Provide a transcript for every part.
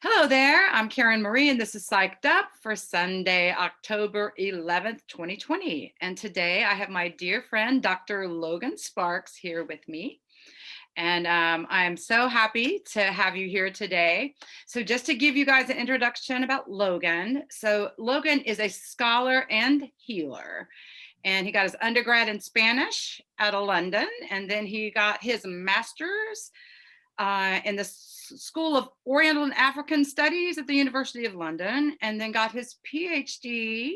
Hello there, I'm Karen Marie, and this is Psyched Up for Sunday, October 11th, 2020. And today I have my dear friend, Dr. Logan Sparks, here with me. And I am so happy to have you here today. So just to give you guys an introduction about Logan. So Logan is a scholar and healer. And he got his undergrad in Spanish out of London. And then he got his master's in the School of Oriental and African Studies at the University of London, and then got his PhD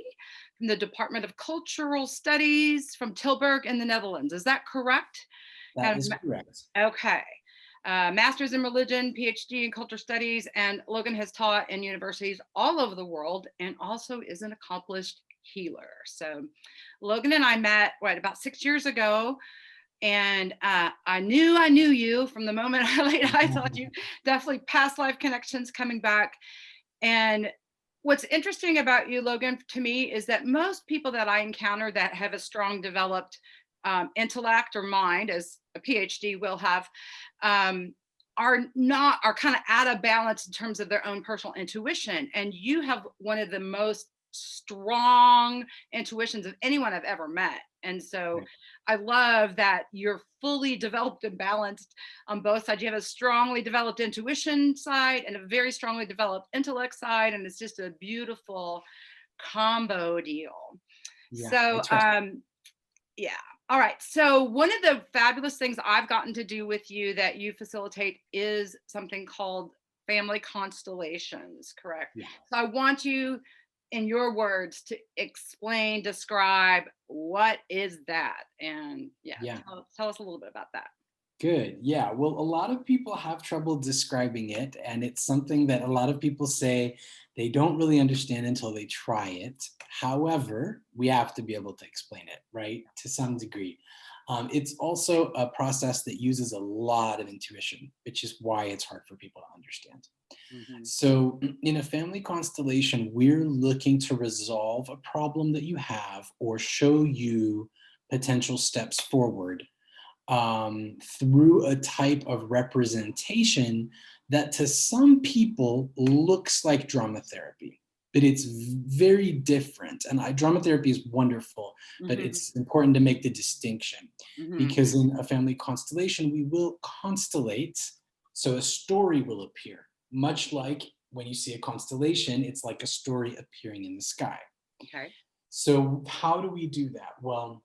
from the Department of Cultural Studies from Tilburg in the Netherlands. Is that correct? That is correct. Okay. Master's in Religion, PhD in Culture Studies, and Logan has taught in universities all over the world and also is an accomplished healer. So Logan and I met, about 6 years ago. And I knew you from the moment I thought you definitely past life connections coming back. And what's interesting about you, Logan, to me, is that most people that I encounter that have a strong developed intellect or mind, as a PhD will have, are kind of out of balance in terms of their own personal intuition. And you have one of the most strong intuitions of anyone I've ever met. And so I love that you're fully developed and balanced on both sides. You have a strongly developed intuition side and a very strongly developed intellect side. And it's just a beautiful combo deal. Yeah, So, yeah. All right. So one of the fabulous things I've gotten to do with you that you facilitate is something called Family Constellations, correct? Yeah. So I want you, in your words, to explain, describe what is that, and tell us a little bit about that. Good. Yeah. Well, a lot of people have trouble describing it, and it's something that a lot of people say they don't really understand until they try it. However, we have to be able to explain it, right? To some degree. It's also a process that uses a lot of intuition, which is why it's hard for people to understand. Mm-hmm. So in a family constellation, we're looking to resolve a problem that you have or show you potential steps forward through a type of representation that to some people looks like drama therapy, but it's very different. And drama therapy is wonderful, but it's important to make the distinction because in a family constellation, we will constellate. So a story will appear, much like when you see a constellation, it's like a story appearing in the sky. Okay. So how do we do that? Well,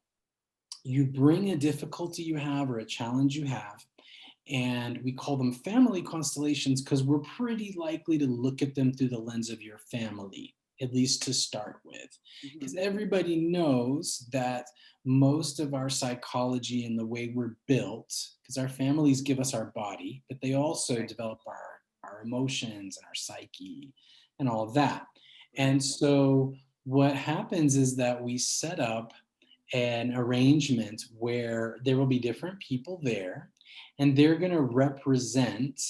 you bring a difficulty you have or a challenge you have, and we call them family constellations because we're pretty likely to look at them through the lens of your family, at least to start with. Because everybody knows that most of our psychology and the way we're built, because our families give us our body, but they also develop our emotions and our psyche and all of that. And so what happens is that we set up an arrangement where there will be different people there, and they're going to represent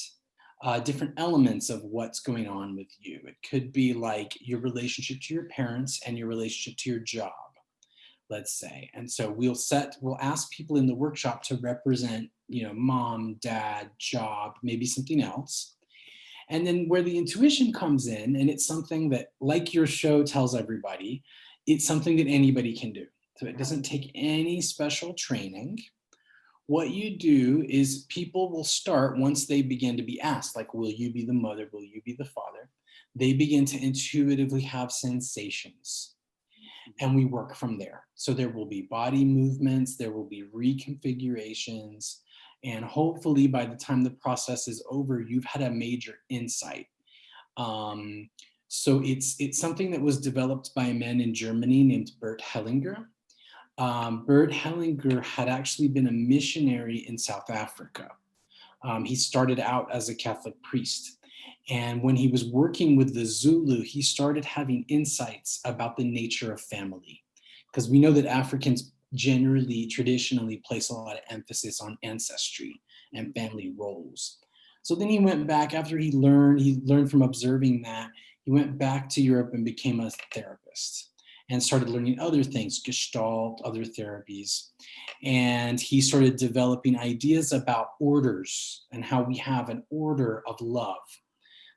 different elements of what's going on with you. It could be like your relationship to your parents and your relationship to your job, let's say. And so we'll ask people in the workshop to represent, mom, dad, job, maybe something else. And then where the intuition comes in, and it's something that, like your show tells everybody, it's something that anybody can do. So it doesn't take any special training. What you do is people will start, once they begin to be asked, like, will you be the mother? Will you be the father? They begin to intuitively have sensations. And we work from there. So there will be body movements, there will be reconfigurations, and hopefully by the time the process is over, you've had a major insight. So it's something that was developed by a man in Germany named Bert Hellinger. Bert Hellinger had actually been a missionary in South Africa. He started out as a Catholic priest. And when he was working with the Zulu, he started having insights about the nature of family. Because we know that Africans traditionally place a lot of emphasis on ancestry and family roles. So then he went back after he learned from observing that, he went back to Europe and became a therapist and started learning other things, Gestalt, other therapies. And he started developing ideas about orders and how we have an order of love.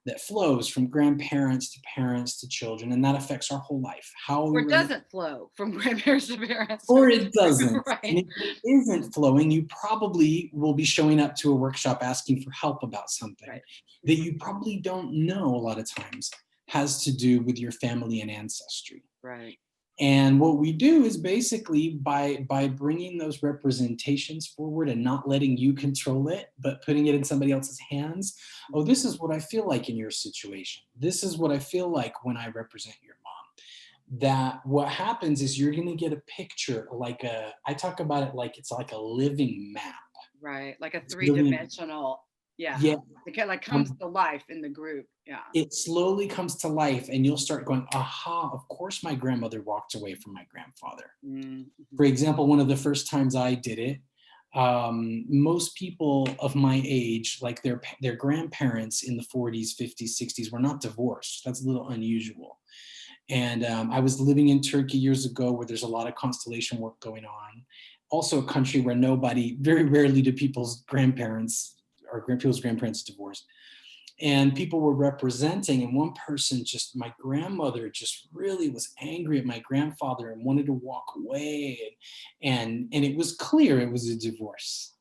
that flows from grandparents to parents to children, and that affects our whole life. How we Or relate, doesn't flow from grandparents to parents. or it doesn't. And Right. if it isn't flowing, you probably will be showing up to a workshop asking for help about something Right. that you probably don't know a lot of times has to do with your family and ancestry. Right. And what we do is basically by bringing those representations forward and not letting you control it, but putting it in somebody else's hands. Oh, this is what I feel like in your situation. This is what I feel like when I represent your mom. That what happens is you're going to get a picture, I talk about it like it's like a living map. Right. Like a It's really, three-dimensional, yeah. yeah. It kind of like comes to life in the group. Yeah. It slowly comes to life and you'll start going, aha, of course my grandmother walked away from my grandfather. Mm-hmm. For example, one of the first times I did it, most people of my age, like their grandparents in the 40s, 50s, 60s, were not divorced. That's a little unusual. And I was living in Turkey years ago where there's a lot of constellation work going on. Also a country where very rarely do people's grandparents divorce. And people were representing, and one person, just my grandmother, just really was angry at my grandfather and wanted to walk away. And it was clear it was a divorce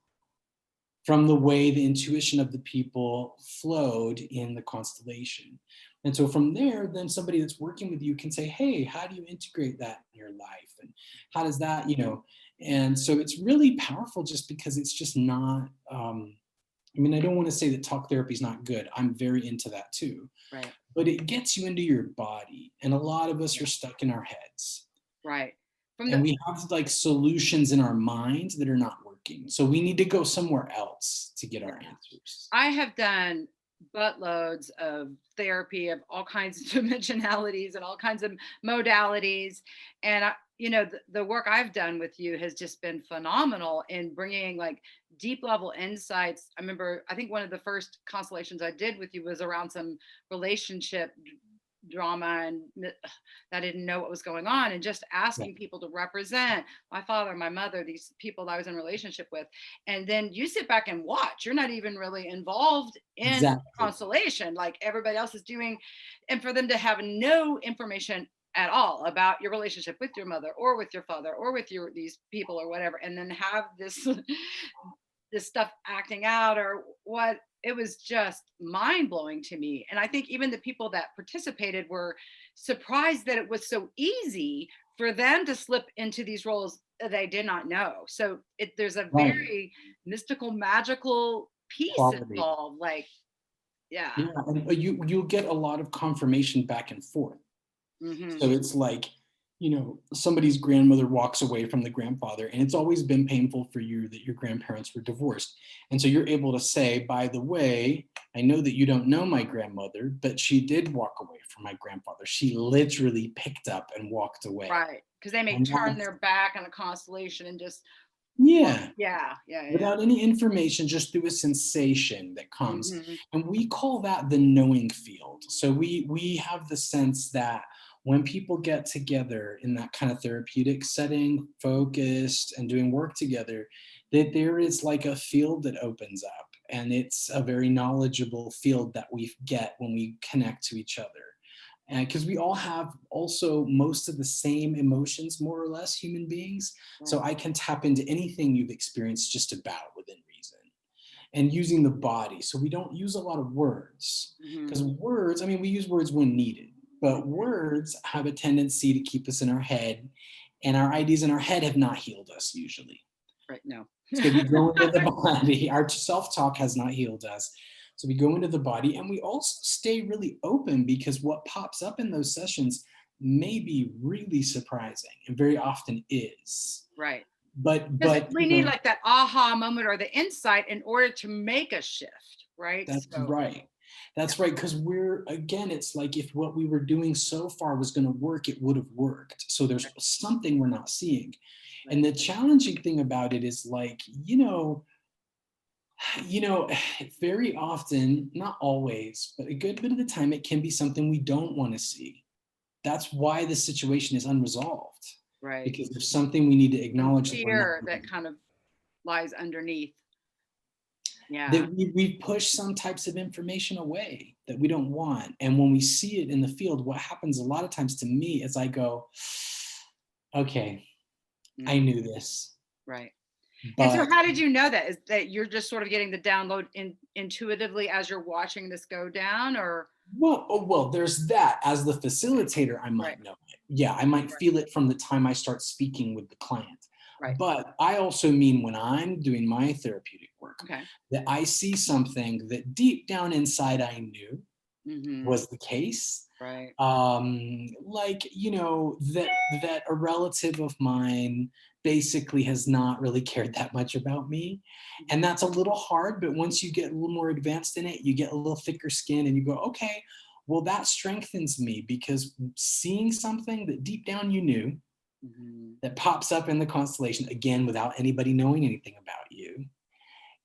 from the way the intuition of the people flowed in the constellation. And so from there, then somebody that's working with you can say, hey, how do you integrate that in your life? And how does that, and so it's really powerful just because it's just not, I don't want to say that talk therapy is not good. I'm very into that too. Right. But it gets you into your body. And a lot of us are stuck in our heads. Right. And we have like solutions in our minds that are not working. So we need to go somewhere else to get our answers. I have done buttloads of therapy of all kinds of dimensionalities and all kinds of modalities. And the work I've done with you has just been phenomenal in bringing like deep level insights. I think one of the first constellations I did with you was around some relationship drama and I didn't know what was going on, and just asking people to represent my father, my mother, these people that I was in a relationship with. And then you sit back and watch. You're not even really involved in Exactly. constellation like everybody else is doing. And for them to have no information at all about your relationship with your mother or with your father or with these people or whatever, and then have this this stuff acting out or what, it was just mind-blowing to me. And I think even the people that participated were surprised that it was so easy for them to slip into these roles they did not know. So there's a very mystical, magical piece involved. Like, yeah. And you'll get a lot of confirmation back and forth. Mm-hmm. So it's like, somebody's grandmother walks away from the grandfather, and it's always been painful for you that your grandparents were divorced. And so you're able to say, by the way, I know that you don't know my grandmother, but she did walk away from my grandfather. She literally picked up and walked away. Right. Because they may turn their back on a constellation and just Yeah. Without any information, just through a sensation that comes. Mm-hmm. And we call that the knowing field. So we have the sense that when people get together in that kind of therapeutic setting, focused and doing work together, that there is like a field that opens up, and it's a very knowledgeable field that we get when we connect to each other. And because we all have also most of the same emotions, more or less, human beings. Right. So I can tap into anything you've experienced just about within reason. And using the body. So we don't use a lot of words. Because words, we use words when needed. But words have a tendency to keep us in our head. And our ideas in our head have not healed us usually. Right, no. So we go into the body. Our self-talk has not healed us. So we go into the body, and we also stay really open, because what pops up in those sessions may be really surprising, and very often is. Right. But we need like that aha moment or the insight in order to make a shift, right? That's right. That's right. Because it's like if what we were doing so far was going to work, it would have worked. So there's something we're not seeing. Right. And the challenging thing about it is like, very often, not always, but a good bit of the time, it can be something we don't want to see. That's why the situation is unresolved. Right. Because there's something we need to acknowledge. Fear that kind of lies underneath. Yeah. that we push some types of information away that we don't want. And when we see it in the field, what happens a lot of times to me is I go, okay, I Mm, knew this, right. And so but how did you know that? Is that you're just sort of getting the download intuitively as you're watching this go down, or well, there's that. As the facilitator, I right, might know it. Yeah, I might right, feel it from the time I start speaking with the client. right. But I also mean when I'm doing my therapeutic work, Okay. that I see something that deep down inside I knew Mm-hmm. was the case. Right. Like, that a relative of mine basically has not really cared that much about me. And Mhm. that's a little hard, but once you get a little more advanced in it, you get a little thicker skin and you go, okay, well, that strengthens me because seeing something that deep down you knew Mhm. that pops up in the constellation again without anybody knowing anything about you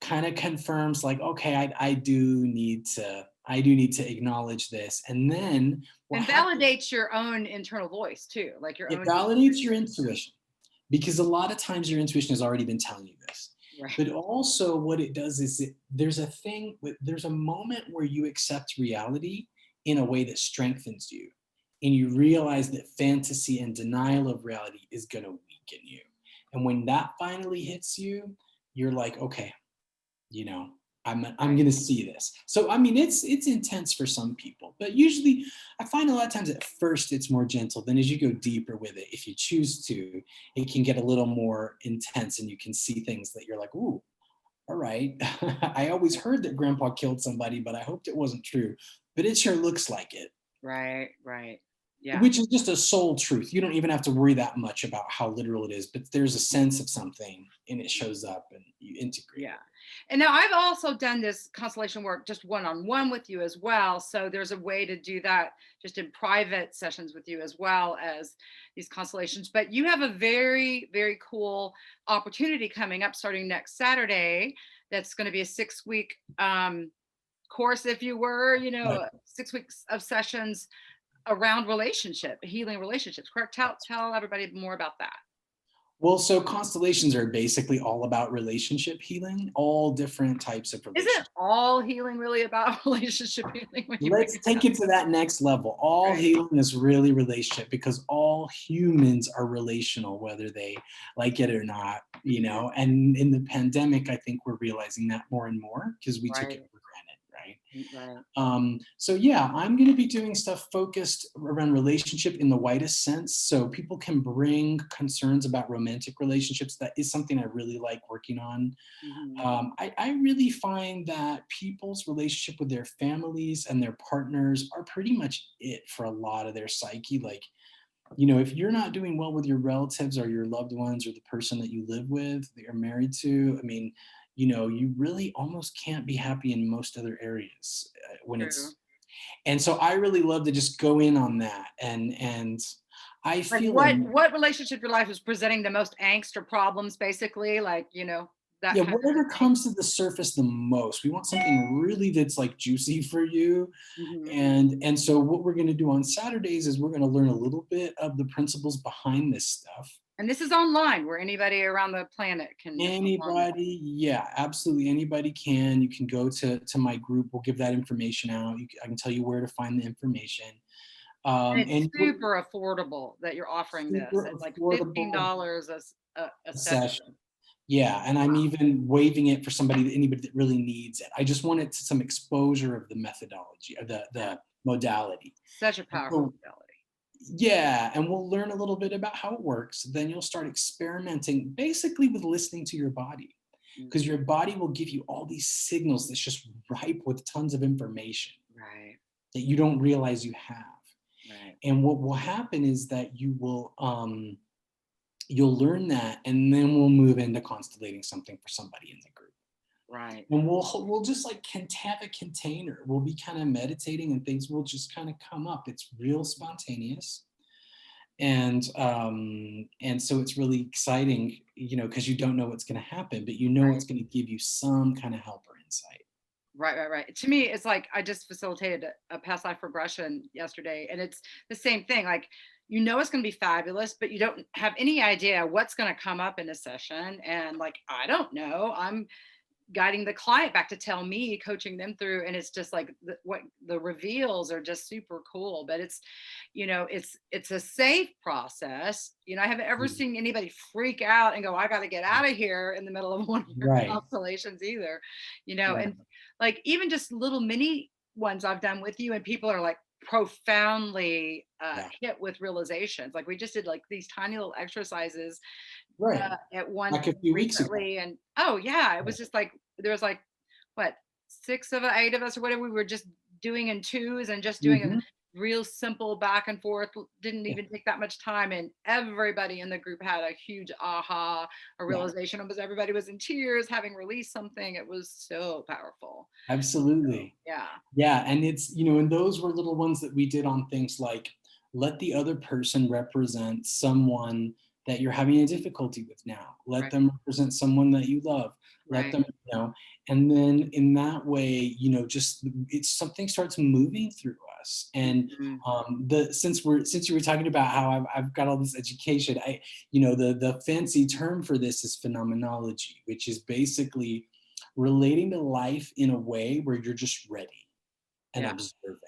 kind of confirms like, okay, I do need to acknowledge this. And then what And happens, validates your own internal voice too, like your it own validates your intuition. intuition, because a lot of times your intuition has already been telling you this. Right. But also what it does is there's a moment where you accept reality in a way that strengthens you. And you realize that fantasy and denial of reality is going to weaken you. And when that finally hits you, you're like, okay, you know I'm Right. going to see this. So I mean, it's intense for some people, but usually I find a lot of times at first it's more gentle. Then as you go deeper with it, if you choose to, it can get a little more intense and you can see things that you're like, ooh, all right. I always heard that grandpa killed somebody, but I hoped it wasn't true, but it sure looks like it. Right. Right. Yeah. Which is just a soul truth. You don't even have to worry that much about how literal it is, but there's a sense of something and it shows up and you integrate Yeah. it. And now I've also done this constellation work just one-on-one with you as well. So there's a way to do that just in private sessions with you as well as these constellations. But you have a very, very cool opportunity coming up starting next Saturday. That's going to be a 6-week course, if you were, Right. 6 weeks of sessions around healing relationships. Correct? Tell everybody more about that. Well, so constellations are basically all about relationship healing, all different types of Isn't relationships. all healing really about relationship healing when you break Let's it take down? it to that next level. All Right. healing is really relationship because all humans are relational, whether they like it or not, Mhm. And in the pandemic, I think we're realizing that more and more because we took Right. it for granted, right? Right. So yeah, I'm going to be doing stuff focused around relationship in the widest sense. So people can bring concerns about romantic relationships. That is something I really like working on. Mhm. I really find that people's relationship with their families and their partners are pretty much it for a lot of their psyche. Like, if you're not doing well with your relatives or your loved ones or the person that you live with, that you're married to, I mean, you really almost can't be happy in most other areas when True. it's, and so I really love to just go in on that. And I Like feel what relationship in your life is presenting the most angst or problems, basically? Like, that yeah, kind of whatever a thing. comes to the surface the most. We want something really that's like juicy for you. Mhm. And so what we're going to do on Saturdays is we're going to learn a little bit of the principles behind this stuff. And this is online where anybody around the planet can hop on this. Anybody, yeah, absolutely anybody can. You can go to my group. We'll give that information out. I can tell you where to find the information. And it's And we're super affordable that you're offering this super at like affordable $15 a session. session. Yeah, and I'm even waiving it for anybody that really needs it. I just want it to some exposure of the methodology, of Yeah. the modality. Such a And powerful so, modality. yeah, and we'll learn a little bit about how it works. Then you'll start experimenting basically with listening to your body, because Mhm. your body will give you all these signals that's just ripe with tons of information Right. that you don't realize you have. Right. And what will happen is that you'll learn that, and then we'll move into constellating something for somebody in the group. Right. And we'll just like have a container. We'll be kind of meditating and things will just kind of come up. It's real spontaneous. And so it's really exciting, because you don't know what's going to happen, but Right. it's going to give you some kind of help or insight. Right, right, right. To me, it's like I just facilitated a past life regression yesterday, and it's the same thing. Like, it's going to be fabulous, but you don't have any idea what's going to come up in a session. And like, I don't know. I'm guiding the client back to tell me, coaching them through, and it's just like what the reveals are just super cool. But it's, it's a safe process. I haven't ever Mm. seen anybody freak out and go, I got to get out of here in the middle of one of your Right. constellations either. Right. And like even just little mini ones I've done with you, and people are like profoundly Yeah. hit with realizations. Like we just did like these tiny little exercises Right. at one Like a few weeks ago. recently, and oh yeah, it Right. was just like there was like what, 6 of 8 of us or whatever, we were just doing in twos and just doing a Mhm. real simple back and forth, didn't Yeah. even take that much time, and everybody in the group had a huge aha, a Yeah. realization. It was everybody was in tears having released something. It was so powerful. So Absolutely. yeah. Yeah. And it's, and those were little ones that we did on things like let the other person represent someone that you're having a difficulty with now. Let Right. them represent someone that you love. Let Right. them, and then in that way, just it's something starts moving through us. And Mhm. since you were talking about how I've got all this education, the fancy term for this is phenomenology, which is basically relating to life in a way where you're just ready and Yeah. observing.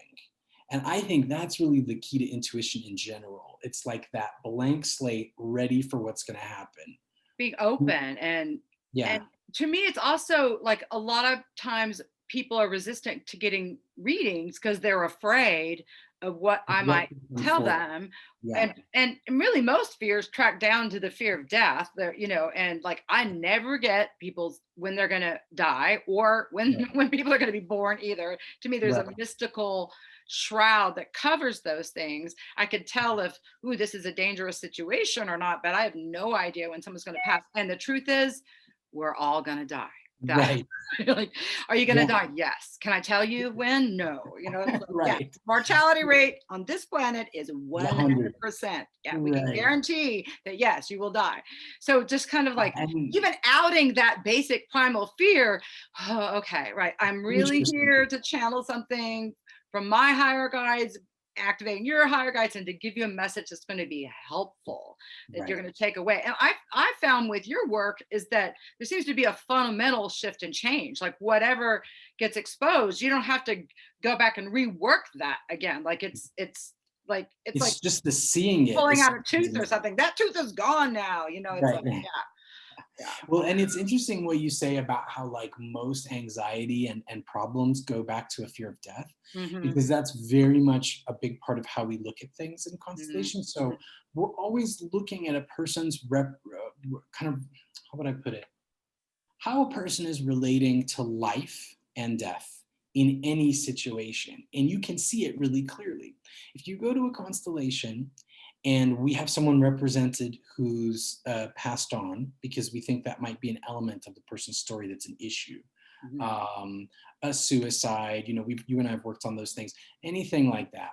And I think that's really the key to intuition in general. It's like that blank slate ready for what's going to happen. Being open, and Yeah. to me it's also like a lot of times people are resistant to getting readings because they're afraid of what I What might could come tell forward. them. Yeah. And really most fears track down to the fear of death there, and like I never get people's when they're gonna die or when Right. when people are gonna be born either. To me there's a Right. mystical shroud that covers those things. I could tell if, ooh, this is a dangerous situation or not, but I have no idea when someone's going to pass. And the truth is, we're all going to die. That Right. like, are you going to Yeah. die? Yes. Can I tell you when? No. It's like, yeah, Right. mortality rate on this planet is 100. 100%. Yeah, we can Right. guarantee that yes, you will die. So just kind of like And even outing that basic primal fear. Oh, okay, right. I'm really interesting. here to channel something from my higher guides, activating your higher guides, and to give you a message that's going to be helpful, that you're Right. going to take away. And I found with your work is that there seems to be a fundamental shift and change. Like whatever gets exposed, you don't have to go back and rework that again. Like it's like It's just the seeing it pulling is out a tooth or something. That tooth is gone now. It's like right. yeah, Well, and it's interesting what you say about how like most anxiety and problems go back to a fear of death, yeah. Hmm. because that's very much a big part of how we look at things in Hmm. constellation. So we're always looking at a person's kind of, how would I put it? How a person is relating to life and death in any situation. And you can see it really clearly. If you go to a constellation and we have someone represented who's passed on, because we think that might be an element of the person's story that's an issue, Hmm. um, a suicide, you and I have worked on those things, anything like that.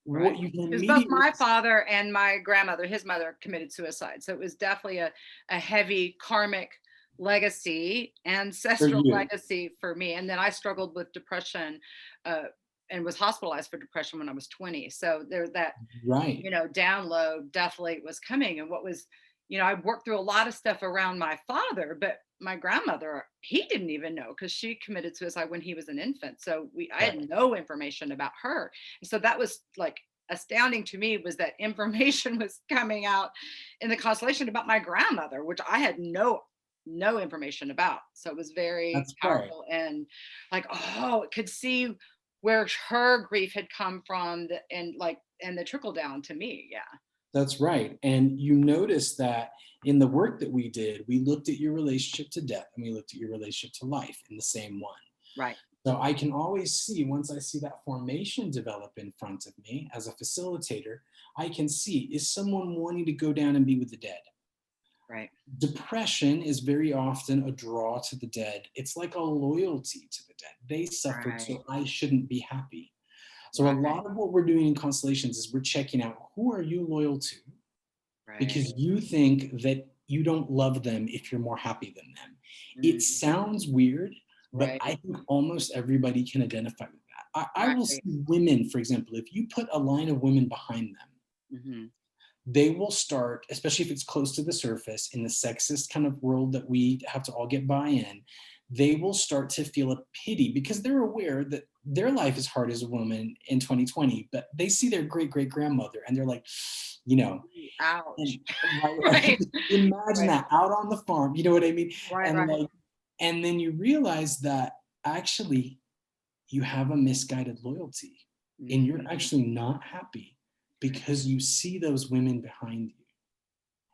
Right. What you can It was both immediately, my father and my grandmother, his mother committed suicide. So it was definitely a heavy karmic legacy, for ancestral you, legacy for me. And then I struggled with depression uh, and was hospitalized for depression when I was 20. So there that, right? download definitely was coming. And what was, I worked through a lot of stuff around my father, but my grandmother, he didn't even know because she committed suicide when he was an infant. So I Right. had no information about her. And so that was like astounding to me, was that information was coming out in the constellation about my grandmother, which I had no information about. So it was very That's right. powerful, and like, oh, it could see where her grief had come from, and the trickle down to me. Yeah. That's right. And you notice that in the work that we did, we looked at your relationship to death and we looked at your relationship to life in the same one. Right. So I can always see, once I see that formation develop in front of me as a facilitator, I can see, is someone wanting to go down and be with the dead? Right. Depression is very often a draw to the dead. It's like a loyalty to the dead. They suffered, Right. so I shouldn't be happy. So a Right. lot of what we're doing in constellations is we're checking out, who are you loyal to? Right. Because you think that you don't love them if you're more happy than them. It Mm. sounds weird, but Right. I think almost everybody can identify with that. I will Right. see women, for example, if you put a line of women behind them, Hmm. they will start, especially if it's close to the surface in the sexist kind of world that we have to all get by in, they will start to feel a pity because they're aware that their life is hard as a woman in 2020, but they see their great-great-grandmother and they're like, you know, Ouch. and right, Right. imagine Right. that out on the farm, you know what I mean? Right. And Right. like, and then you realize that actually you have a misguided loyalty and you're actually not happy because you see those women behind you.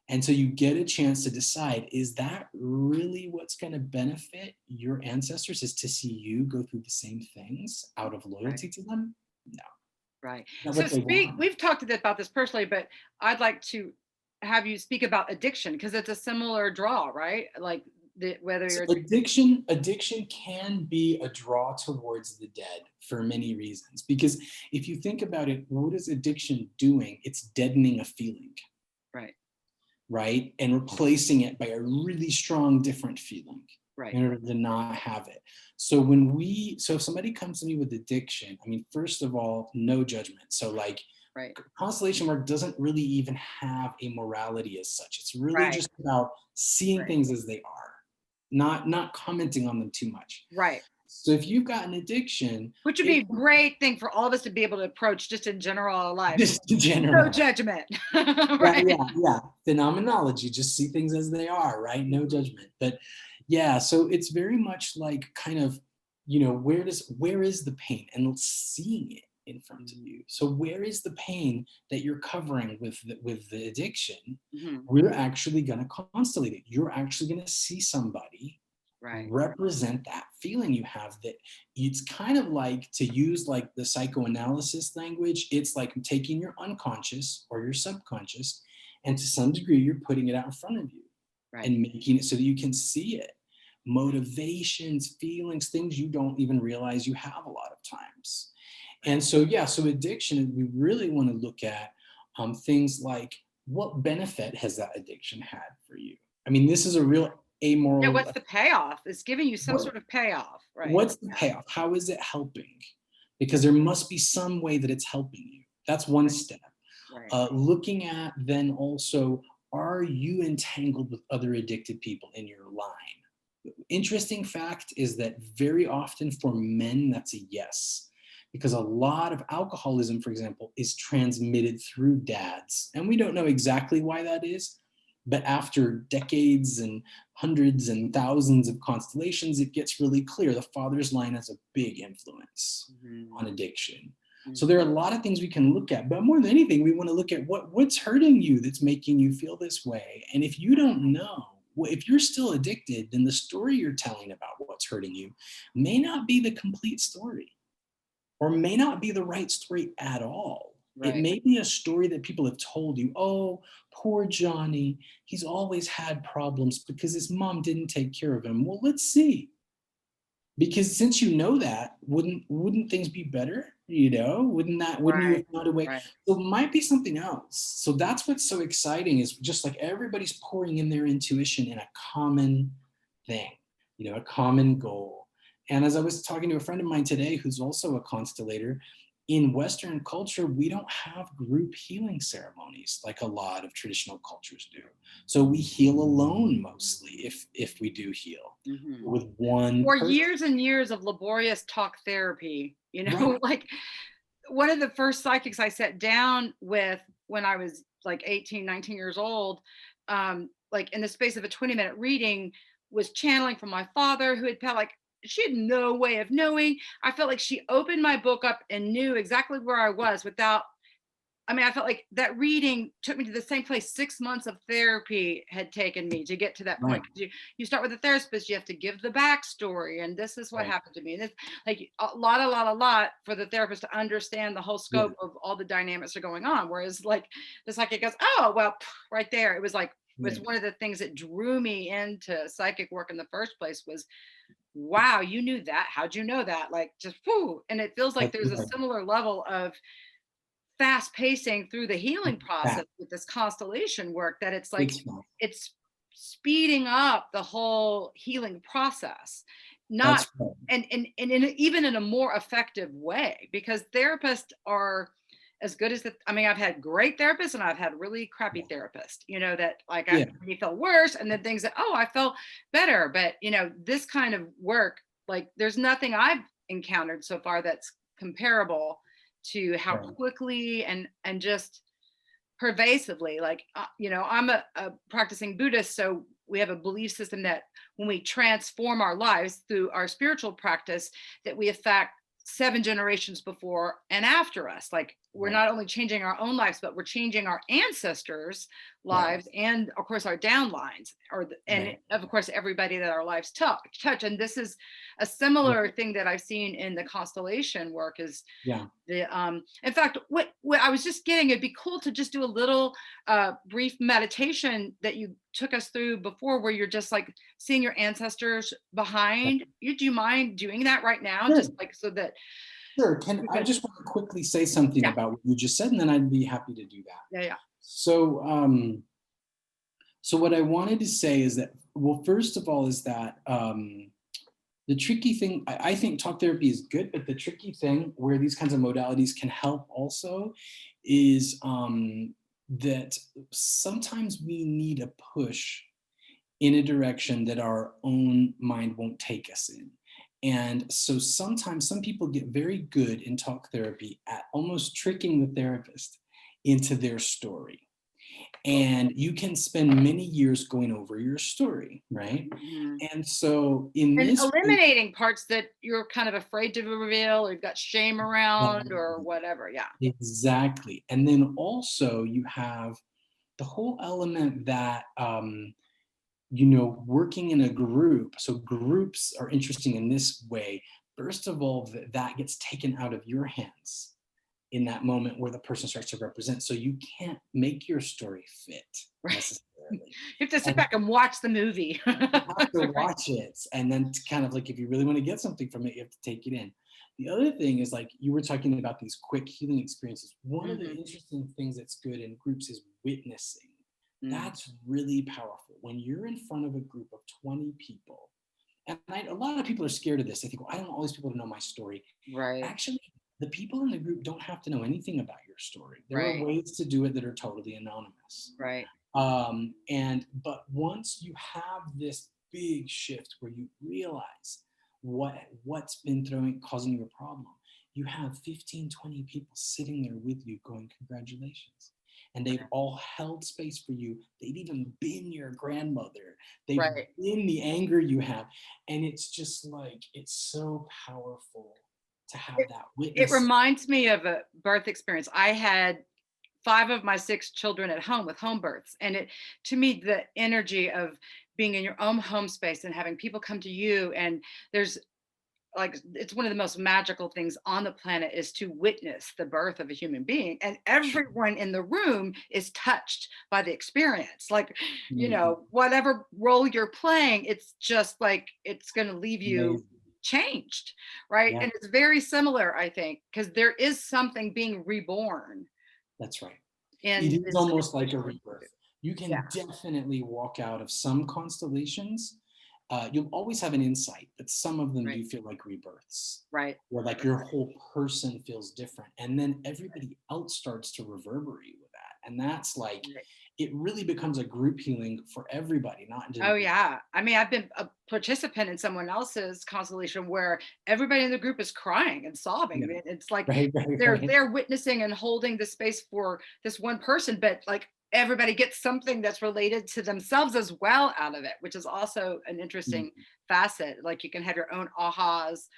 And so you get a chance to decide, is that really what's going to benefit your ancestors, is to see you go through the same things out of loyalty to them? No, Right. not So what they want. we've talked about this personally, but I'd like to have you speak about addiction because it's a similar draw, right? Like whether So you're addiction can be a draw towards the dead for many reasons. Because if you think about it, what is addiction doing? It's deadening a feeling, right, right? And replacing it by a really strong, different feeling right, in order to not have it. So if somebody comes to me with addiction, I mean, first of all, no judgment. So like right, constellation work doesn't really even have a morality as such. It's really right, just about seeing right, things as they are, not commenting on them too much. right. So if you've got an addiction, Which would be a great thing for all of us to be able to approach just in general life. just in No general, judgment. yeah, Right. yeah, phenomenology, just see things as they are, right? No judgment. But yeah, so it's very much like kind of, where is the pain, and seeing it in front of you. So where is the pain that you're covering with the addiction? Mhm. We're actually going to constellate it. You're actually going to see somebody Right. represent that feeling you have. That it's kind of like, to use like the psychoanalysis language, it's like taking your unconscious or your subconscious, and to some degree you're putting it out in front of you Right. and making it so that you can see it. Motivations, feelings, things you don't even realize you have a lot of times. And so yeah, so addiction, we really want to look at things like, what benefit has that addiction had for you? I mean, this is a real Yeah, amoral. what's the payoff? It's giving you some What, sort of payoff, right? what's the payoff? How is it helping? Because there must be some way that it's helping you. That's one step. Right. Looking at then also, are you entangled with other addicted people in your line? Interesting fact is that very often for men, that's a yes. Because a lot of alcoholism, for example, is transmitted through dads. And we don't know exactly why that is. But after decades and hundreds and thousands of constellations, it gets really clear the father's line has a big influence on addiction. So there are a lot of things we can look at, but more than anything, we want to look at what's hurting you that's making you feel this way. And if you don't know, if you're still addicted, then the story you're telling about what's hurting you may not be the complete story, or may not be the right story at all. It Right. may be a story that people have told you, oh, poor Johnny, he's always had problems because his mom didn't take care of him. Well, let's see. Because since you know that, wouldn't things be better? Wouldn't you have Right. found a way? Right. So it might be something else. So that's what's so exciting, is just like everybody's pouring in their intuition in a common thing, a common goal. And as I was talking to a friend of mine today, who's also a constellator, in Western culture, we don't have group healing ceremonies like a lot of traditional cultures do. So we heal alone mostly, if we do heal, Mhm. with one Or person. years and years of laborious talk therapy, Right. like one of the first psychics I sat down with when I was like 18, 19 years old, like in the space of a 20-minute reading, was channeling from my father, who had felt like she had no way of knowing. I felt like she opened my book up and knew exactly where I was without. I mean, I felt like that reading took me to the same place 6 months of therapy had taken me to get to that Right. point. You start with a therapist, you have to give the backstory, and this is what Right. happened to me. And it's like a lot for the therapist to understand the whole Yeah. scope of all the dynamics that are going on. Whereas, like, the psychic goes, oh, well, right there. It was like, it was Right. one of the things that drew me into psychic work in the first place was, wow, you knew that. How'd you know that? Like, just whoo. And it feels like That's there's a right. similar level of fast pacing through the healing Yeah. process with this constellation work, that it's like It's fine. it's speeding up the whole healing process, not That's right. and even in a more effective way, because therapists are, as good as I mean, I've had great therapists and I've had really crappy therapists, that like Yeah. you felt worse, and then things that, oh, I felt better. But this kind of work, like there's nothing I've encountered so far that's comparable to how Right. quickly and just pervasively, like I'm a practicing Buddhist, so we have a belief system that when we transform our lives through our spiritual practice, that we affect 7 generations before and after us. Like we're Right. not only changing our own lives, but we're changing our ancestors' Right. lives, and of course our downlines, and Right. of course everybody that our lives touch. And this is a similar thing that I've seen in the constellation work. Is Yeah. in fact, what I was just getting, it'd be cool to just do a little brief meditation that you took us through before, where you're just like seeing your ancestors behind you. Do you mind doing that right now? Sure. Just like so that Sure. I just want to quickly say something yeah, about what you just said, and then I'd be happy to do that. yeah. So, so what I wanted to say is that, well, first of all, is that the tricky thing, I think talk therapy is good, but the tricky thing where these kinds of modalities can help also is that sometimes we need a push in a direction that our own mind won't take us in. And so sometimes some people get very good in talk therapy at almost tricking the therapist into their story. And you can spend many years going over your story, right? Mhm. And so in And this way, eliminating parts that you're kind of afraid to reveal, or you've got shame around, or whatever. Yeah. exactly. And then also you have the whole element that working in a group. So groups are interesting in this way. First of all, that gets taken out of your hands in that moment where the person starts to represent. So you can't make your story fit necessarily. You have to sit And back and watch the movie. you have to watch it. And then to kind of like, if you really want to get something from it, you have to take it in. The other thing is, like you were talking about these quick healing experiences. One of the interesting things that's good in groups is witnessing. That's really powerful. When you're in front of a group of 20 people, and a lot of people are scared of this. They think, well, I don't want all these people to know my story. Right. Actually, the people in the group don't have to know anything about your story. There Right. are ways to do it that are totally anonymous. Right. But once you have this big shift where you realize what's been causing you a problem, you have 15, 20 people sitting there with you going, congratulations. And they've all held space for you. They've even been your grandmother. They've been the anger you have. And it's just like, it's so powerful to have that witness. It reminds me of a birth experience. I had 5 of my 6 children at home with home births. And to me, the energy of being in your own home space and having people come to you, and there's like, it's one of the most magical things on the planet is to witness the birth of a human being, and everyone in the room is touched by the experience. Like, whatever role you're playing, it's just like it's going to leave you changed, right? And it's very similar, I think, because there is something being reborn. That's right. And it is almost like a rebirth. You can definitely walk out of some constellations. You'll always have an insight, but some of them do feel like rebirths. Right. Where like your whole person feels different. And then everybody else starts to reverberate with that. And that's like, it really becomes a group healing for everybody, not just. Oh yeah. I mean, I've been a participant in someone else's constellation where everybody in the group is crying and sobbing. Yeah. It's like they're witnessing and holding the space for this one person, but like everybody gets something that's related to themselves as well out of it, which is also an interesting facet. Like you can have your own ahas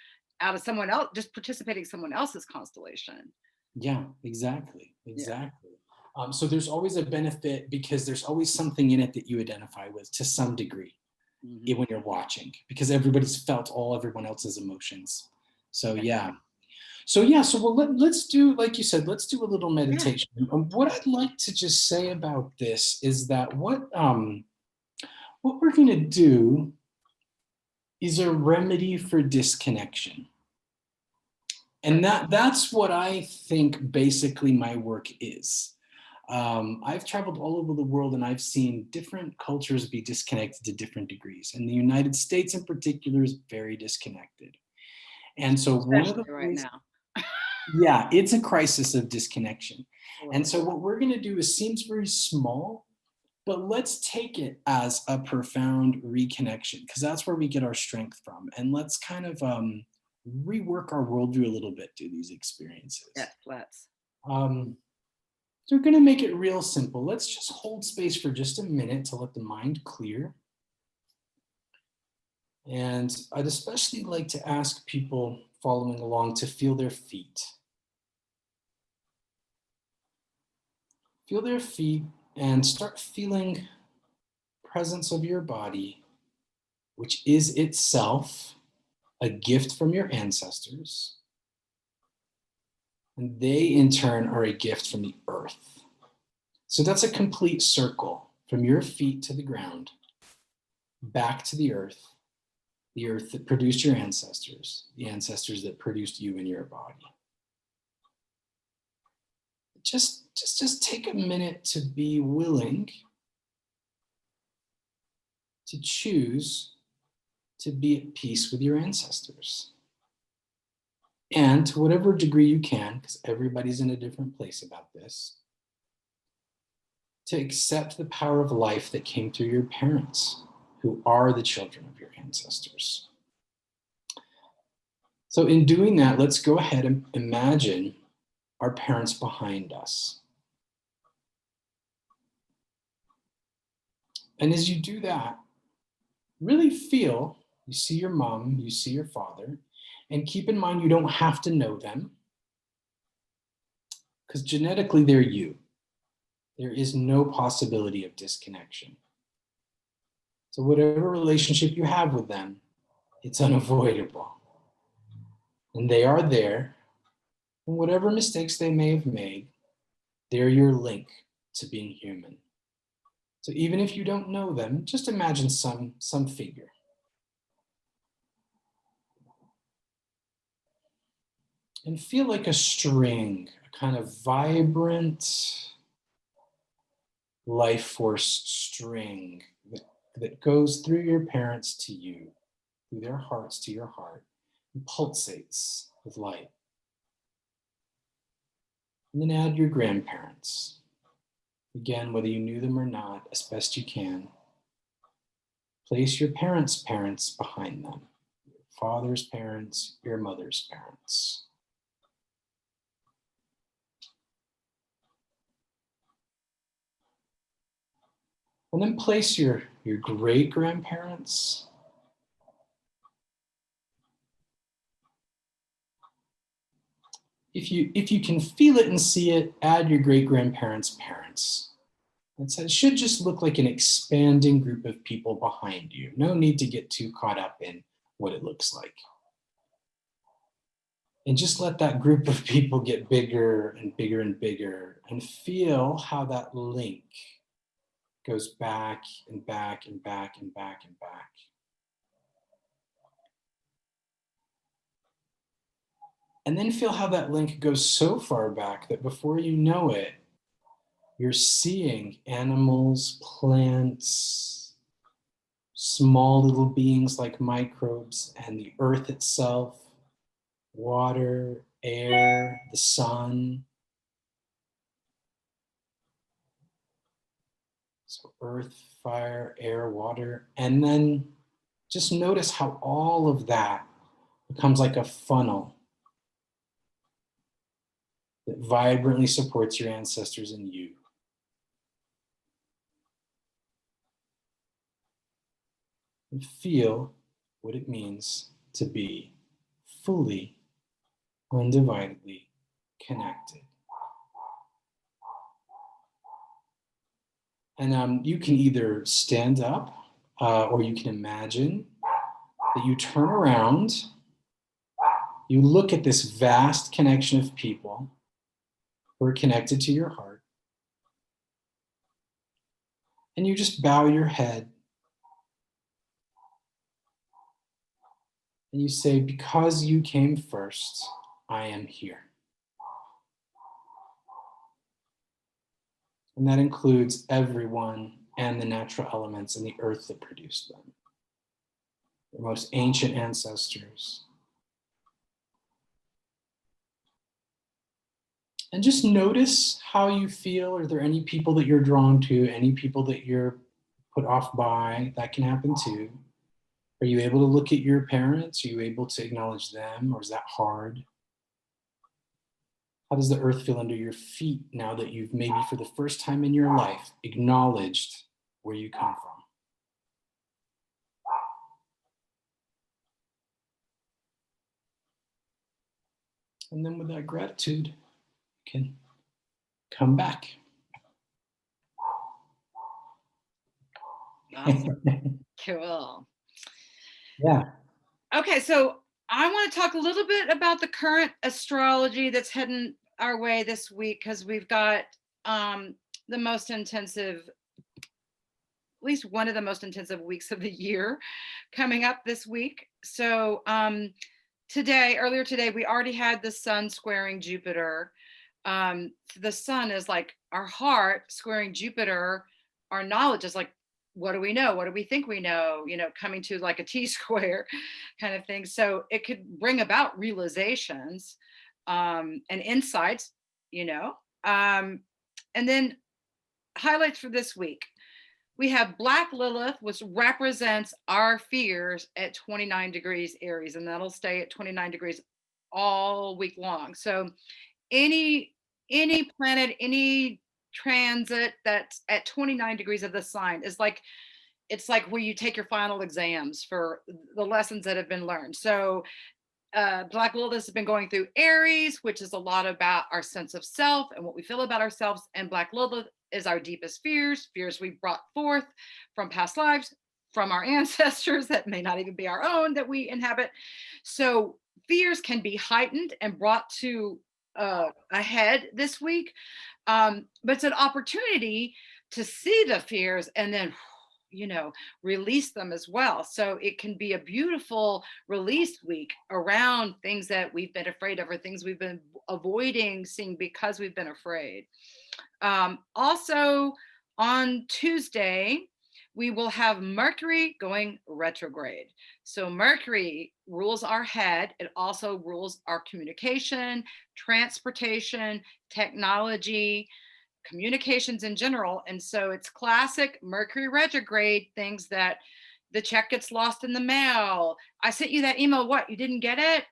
out of someone else, just participating in someone else's constellation. Yeah, exactly. Yeah. So there's always a benefit because there's always something in it that you identify with to some degree when you're watching, because everybody's felt everyone else's emotions. So So well, let's do, like you said, let's do a little meditation. What I'd like to just say about this is that what we're going to do is a remedy for disconnection. And that's what I think basically my work is. I've traveled all over the world and I've seen different cultures be disconnected to different degrees. And the United States in particular is very disconnected. And so one of the right now. Yeah, it's a crisis of disconnection. And so what we're going to do is seems very small, but let's take it as a profound reconnection, because that's where we get our strength from. And let's kind of rework our worldview a little bit through these experiences. Yes, let's. So we're going to make it real simple. Let's just hold space for just a minute to let the mind clear. And I'd especially like to ask people following along to feel their feet. Feel their feet and start feeling presence of your body, which is itself a gift from your ancestors. And they in turn are a gift from the earth. So that's a complete circle from your feet to the ground, back to the earth that produced your ancestors, the ancestors that produced you and your body. Just take a minute to be willing to choose to be at peace with your ancestors. And to whatever degree you can, because everybody's in a different place about this, to accept the power of life that came through your parents, who are the children of your ancestors. So in doing that, let's go ahead and imagine our parents behind us. And as you do that, really feel, you see your mom, you see your father, and keep in mind you don't have to know them, because genetically they're you. There is no possibility of disconnection. So whatever relationship you have with them, it's unavoidable. And they are there, and whatever mistakes they may have made, they're your link to being human. So even if you don't know them, just imagine some figure. And feel like a string, a kind of vibrant life force string that goes through your parents to you, through their hearts to your heart, and pulsates with light. And then add your grandparents. Again, whether you knew them or not, as best you can. Place your parents' parents behind them. Your father's parents, your mother's parents. And then place your great-grandparents. If you can feel it and see it, add your great-grandparents' parents. It should just look like an expanding group of people behind you. No need to get too caught up in what it looks like. And just let that group of people get bigger and bigger and bigger, and feel how that link goes back and back and back and back and back. And then feel how that link goes so far back that before you know it, you're seeing animals, plants, small little beings like microbes, and the earth itself, water, air, the sun. So earth, fire, air, water. And then just notice how all of that becomes like a funnel that vibrantly supports your ancestors and you. And feel what it means to be fully, undividedly connected. And you can either stand up or you can imagine that you turn around, you look at this vast connection of people who are connected to your heart, and you just bow your head and you say, because you came first, I am here. And that includes everyone and the natural elements and the earth that produced them. The most ancient ancestors. And just notice how you feel. Are there any people that you're drawn to, any people that you're put off by? That can happen too. Are you able to look at your parents? Are you able to acknowledge them, or is that hard? How does the earth feel under your feet now that you've maybe for the first time in your life acknowledged where you come from? And then with that gratitude, you can come back. Awesome. Cool. Yeah. Okay, so I want to talk a little bit about the current astrology that's heading our way this week, because we've got the most intensive, at least one of the most intensive weeks of the year coming up this week. So earlier today, we already had the sun squaring Jupiter. The sun is like our heart squaring Jupiter. Our knowledge is like, what do we know? What do we think we know? Coming to like a T-square kind of thing. So it could bring about realizations and insights, and then highlights for this week. We have Black Lilith, which represents our fears at 29 degrees Aries, and that'll stay at 29 degrees all week long. So any planet, any transit that's at 29 degrees of the sign is like, it's like where you take your final exams for the lessons that have been learned. So Black Lilith has been going through Aries, which is a lot about our sense of self and what we feel about ourselves. And Black Lilith is our deepest fears we've brought forth from past lives, from our ancestors that may not even be our own that we inhabit. So fears can be heightened and brought to ahead this week. But it's an opportunity to see the fears and then release them as well. So it can be a beautiful release week around things that we've been afraid of, or things we've been avoiding seeing because we've been afraid. Also on Tuesday, we will have Mercury going retrograde. So Mercury rules our head. It also rules our communication, transportation, technology, communications in general. And so it's classic Mercury retrograde things that the check gets lost in the mail. I sent you that email. What? You didn't get it?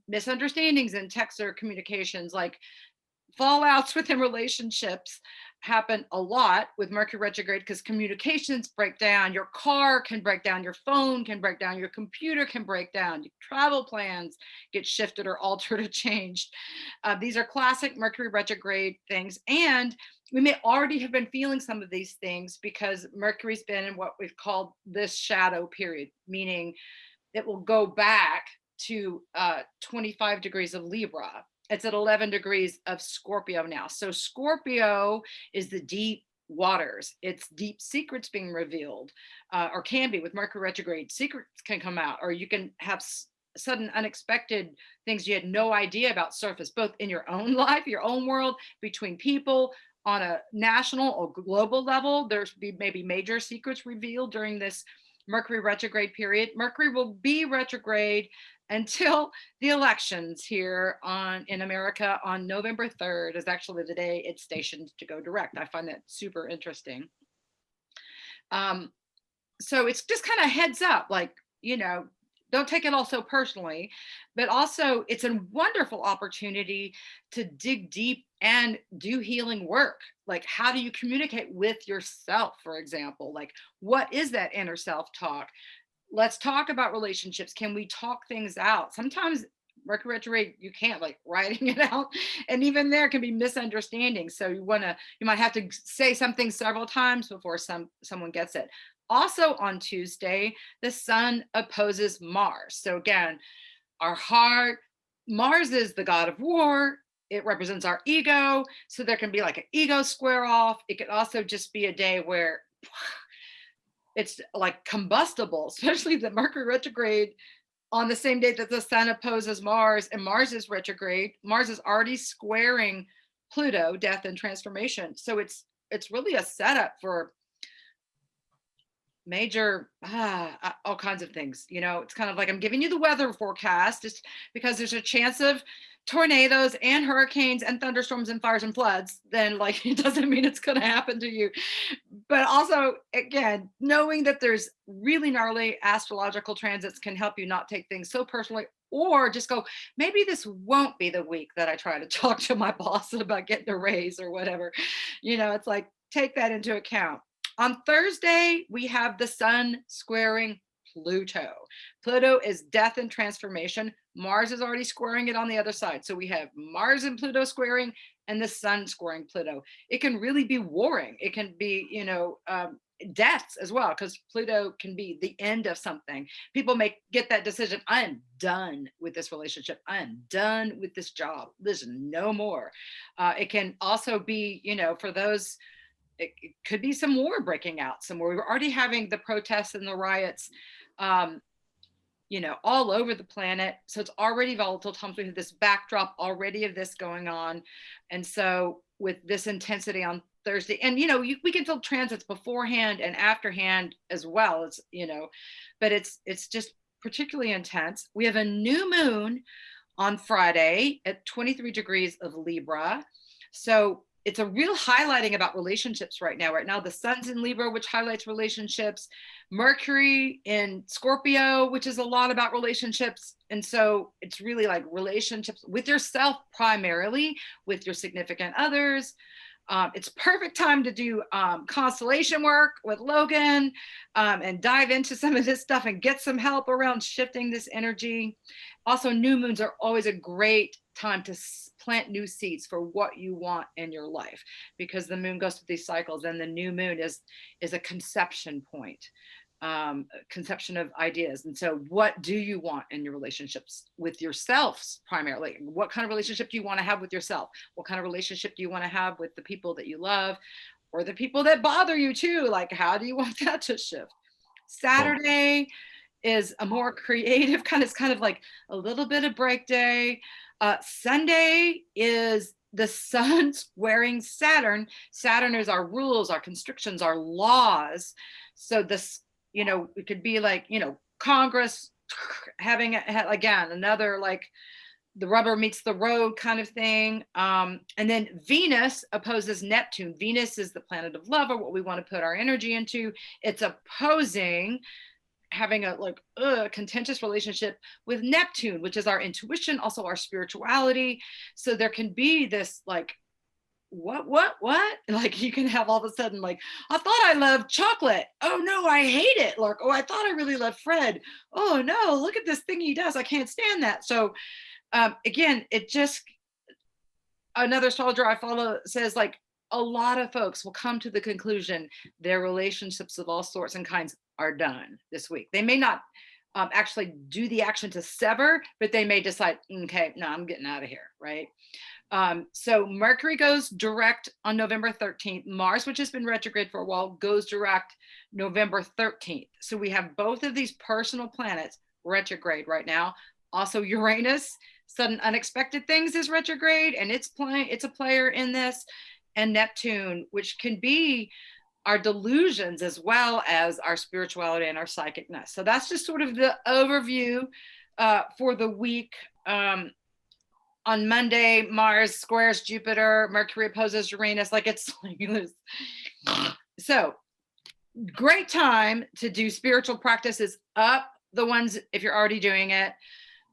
Misunderstandings in text or communications, like fallouts within relationships happen a lot with Mercury retrograde because communications break down. Your car can break down, your phone can break down, your computer can break down, your travel plans get shifted or altered or changed. These are classic Mercury retrograde things. And we may already have been feeling some of these things because Mercury's been in what we've called this shadow period, meaning it will go back to 25 degrees of Libra. It's at 11 degrees of Scorpio now. So Scorpio is the deep waters. It's deep secrets being revealed, or can be with Mercury retrograde. Secrets can come out, or you can have sudden unexpected things you had no idea about surface, both in your own life, your own world, between people, on a national or global level. There's maybe major secrets revealed during this Mercury retrograde period. Mercury will be retrograde until the elections here in America on November 3rd is actually the day it's stationed to go direct. I find that super interesting. So it's just kind of heads up, like, don't take it all so personally, but also it's a wonderful opportunity to dig deep and do healing work. Like, how do you communicate with yourself, for example? Like, what is that inner self-talk? Let's talk about relationships. Can we talk things out? Sometimes Mercury retrograde, you can't, like, writing it out, and even there can be misunderstandings. So you might have to say something several times before someone gets it. Also on Tuesday, the sun opposes Mars. So again, our heart, Mars is the god of war. It represents our ego. So there can be like an ego square off. It could also just be a day where it's like combustible, especially the Mercury retrograde on the same day that the sun opposes Mars and Mars is retrograde. Mars is already squaring Pluto, death and transformation. So it's really a setup for major all kinds of things. It's kind of like I'm giving you the weather forecast just because there's a chance of tornadoes and hurricanes and thunderstorms and fires and floods, then like it doesn't mean it's going to happen to you. But also, again, knowing that there's really gnarly astrological transits can help you not take things so personally, or just go, maybe this won't be the week that I try to talk to my boss about getting a raise or whatever. It's like, take that into account. On Thursday, we have the sun squaring Pluto. Pluto is death and transformation. Mars is already squaring it on the other side. So we have Mars and Pluto squaring and the sun squaring Pluto. It can really be warring. It can be, deaths as well, because Pluto can be the end of something. People may get that decision. I am done with this relationship. I am done with this job. There's no more. It can also be, for those, it could be some war breaking out somewhere. We're already having the protests and the riots, all over the planet. So it's already volatile times. We have this backdrop already of this going on. And so with this intensity on Thursday, and, we can feel transits beforehand and afterhand as well. It's, but it's just particularly intense. We have a new moon on Friday at 23 degrees of Libra. So it's a real highlighting about relationships right now. Right now, the sun's in Libra, which highlights relationships. Mercury in Scorpio, which is a lot about relationships. And so it's really like relationships with yourself, primarily with your significant others. It's perfect time to do constellation work with Logan and dive into some of this stuff and get some help around shifting this energy. Also, new moons are always a great time to plant new seeds for what you want in your life, because the moon goes through these cycles, and the new moon is a conception point, conception of ideas. And so what do you want in your relationships with yourselves primarily? What kind of relationship do you want to have with yourself? What kind of relationship do you want to have with the people that you love, or the people that bother you too? Like, how do you want that to shift? Saturday is a more creative it's kind of like a little bit of break day. Sunday is the sun squaring Saturn. Saturn is our rules, our constrictions, our laws. So this, it could be like, Congress having, again, another like the rubber meets the road kind of thing. And then Venus opposes Neptune. Venus is the planet of love, or what we want to put our energy into. It's opposing having a contentious relationship with Neptune, which is our intuition, also our spirituality. So there can be this like, what? Like you can have all of a sudden like, I thought I loved chocolate. Oh no, I hate it. Like, oh, I thought I really loved Fred. Oh no, look at this thing he does. I can't stand that. So again, it just, another astrologer I follow says like, a lot of folks will come to the conclusion their relationships of all sorts and kinds are done this week. They may not actually do the action to sever, but they may decide, okay, no, I'm getting out of here, right? So Mercury goes direct on November 13th. Mars, which has been retrograde for a while, goes direct November 13th. So we have both of these personal planets retrograde right now. Also Uranus, sudden unexpected things, is retrograde, and it's a player in this. And Neptune, which can be our delusions as well as our spirituality and our psychicness. So that's just sort of the overview for the week. On Monday, Mars squares Jupiter, Mercury opposes Uranus. Like it's like this. So great time to do spiritual practices up. The ones, if you're already doing it,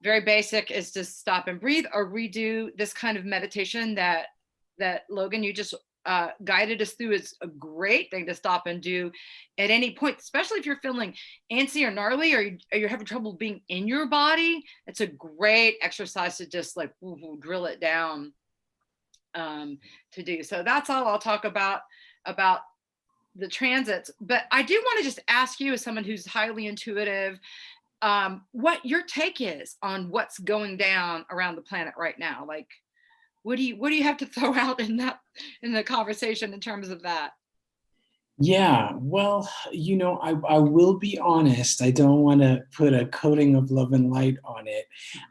very basic, is to stop and breathe, or redo this kind of meditation that Logan, you just guided us through. Is a great thing to stop and do at any point, especially if you're feeling antsy or gnarly, or you're having trouble being in your body. It's a great exercise to just like drill it down to do. So that's all I'll talk about the transits. But I do want to just ask you, as someone who's highly intuitive, what your take is on what's going down around the planet right now. Like, what do you have to throw out in the conversation in terms of that? Yeah, well, I will be honest. I don't want to put a coating of love and light on it.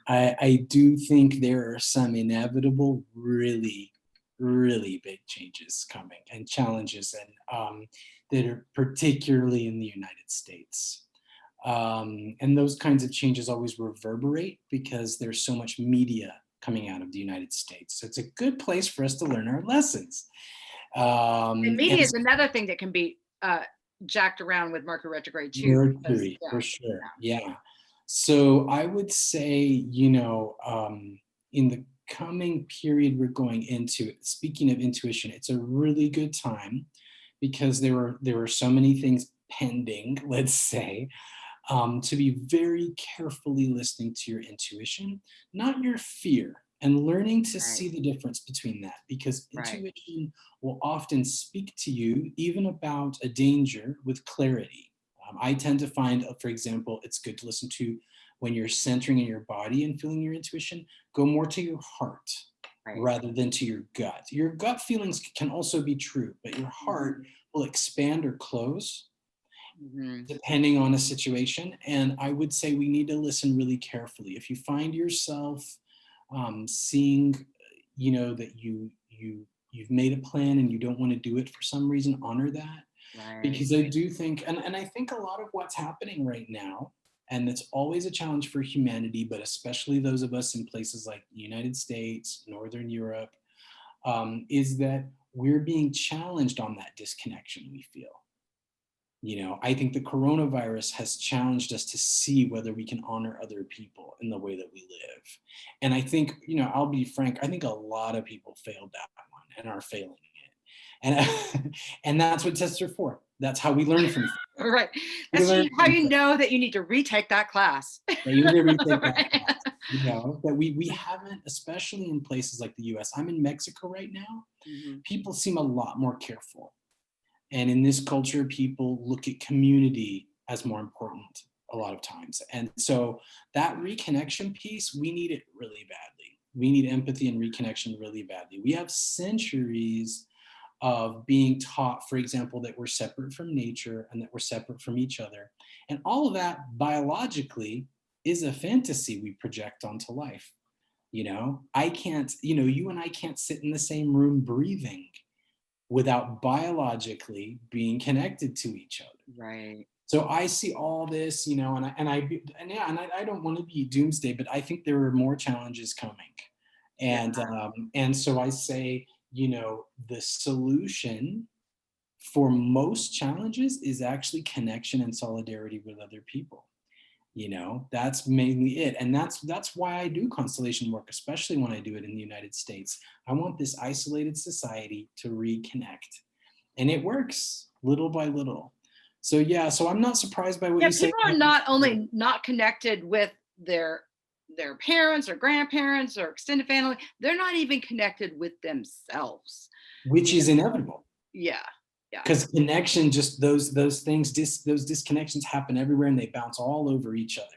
I do think there are some inevitable, really, really big changes coming and challenges, and that are particularly in the United States. And those kinds of changes always reverberate because there's so much media coming out of the United States. So it's a good place for us to learn our lessons. And media is another thing that can be jacked around with Mercury retrograde too. Mercury, for sure. Yeah. So I would say, you know, in the coming period we're going into, speaking of intuition, it's a really good time because there were so many things pending, let's say, to be very carefully listening to your intuition, not your fear, and learning to see the difference between that, because intuition will often speak to you even about a danger with clarity. I tend to find, for example, it's good to listen to when you're centering in your body and feeling your intuition, go more to your heart rather than to your gut. Your gut feelings can also be true, but your heart will expand or close depending on a situation. And I would say we need to listen really carefully. If you find yourself seeing, you know, that you've made a plan and you don't want to do it for some reason, honor that. Because I do think, and I think a lot of what's happening right now, and it's always a challenge for humanity, but especially those of us in places like the United States, Northern Europe, is that we're being challenged on that disconnection we feel. You know, I think the coronavirus has challenged us to see whether we can honor other people in the way that we live. And I think, you know, I'll be frank, I think a lot of people failed that one and are failing it. And that's what tests are for. That's how we learn from it. Right. That's how you know that you need to retake that class. That you need to retake that class. You know, that we haven't, especially in places like the US. I'm in Mexico right now. People seem a lot more careful. And in this culture, people look at community as more important a lot of times. And so that reconnection piece, we need it really badly. We need empathy and reconnection really badly. We have centuries of being taught, for example, that we're separate from nature and that we're separate from each other. And all of that biologically is a fantasy we project onto life. You know, I can't, you know, you and I can't sit in the same room breathing without biologically being connected to each other. Right. So I see all this, you know, and I don't want to be doomsday, but I think there are more challenges coming. And so I say, you know, the solution for most challenges is actually connection and solidarity with other people. You know, that's mainly it. And that's why I do constellation work, especially when I do it in the United States. I want this isolated society to reconnect. And it works little by little. So yeah, so I'm not surprised by what you say. People are not only not connected with their parents or grandparents or extended family, they're not even connected with themselves. Which is inevitable. Yeah. Because connection, just those things, those disconnections happen everywhere and they bounce all over each other.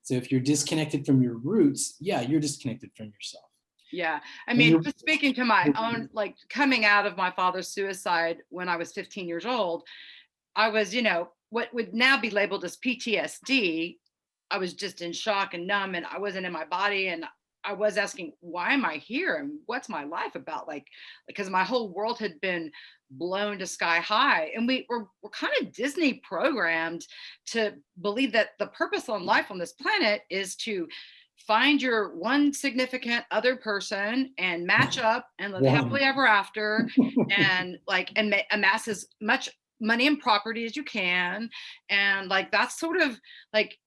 So if you're disconnected from your roots, yeah, you're disconnected from yourself. Yeah. I mean, just speaking to my own, like coming out of my father's suicide when I was 15 years old, I was, you know, what would now be labeled as PTSD. I was just in shock and numb and I wasn't in my body. And I was asking, why am I here? And what's my life about? Like, because my whole world had been blown to sky high. And we're kind of Disney programmed to believe that the purpose on life on this planet is to find your one significant other person and match up and live happily ever after and like, and amass as much money and property as you can. And like, that's sort of like,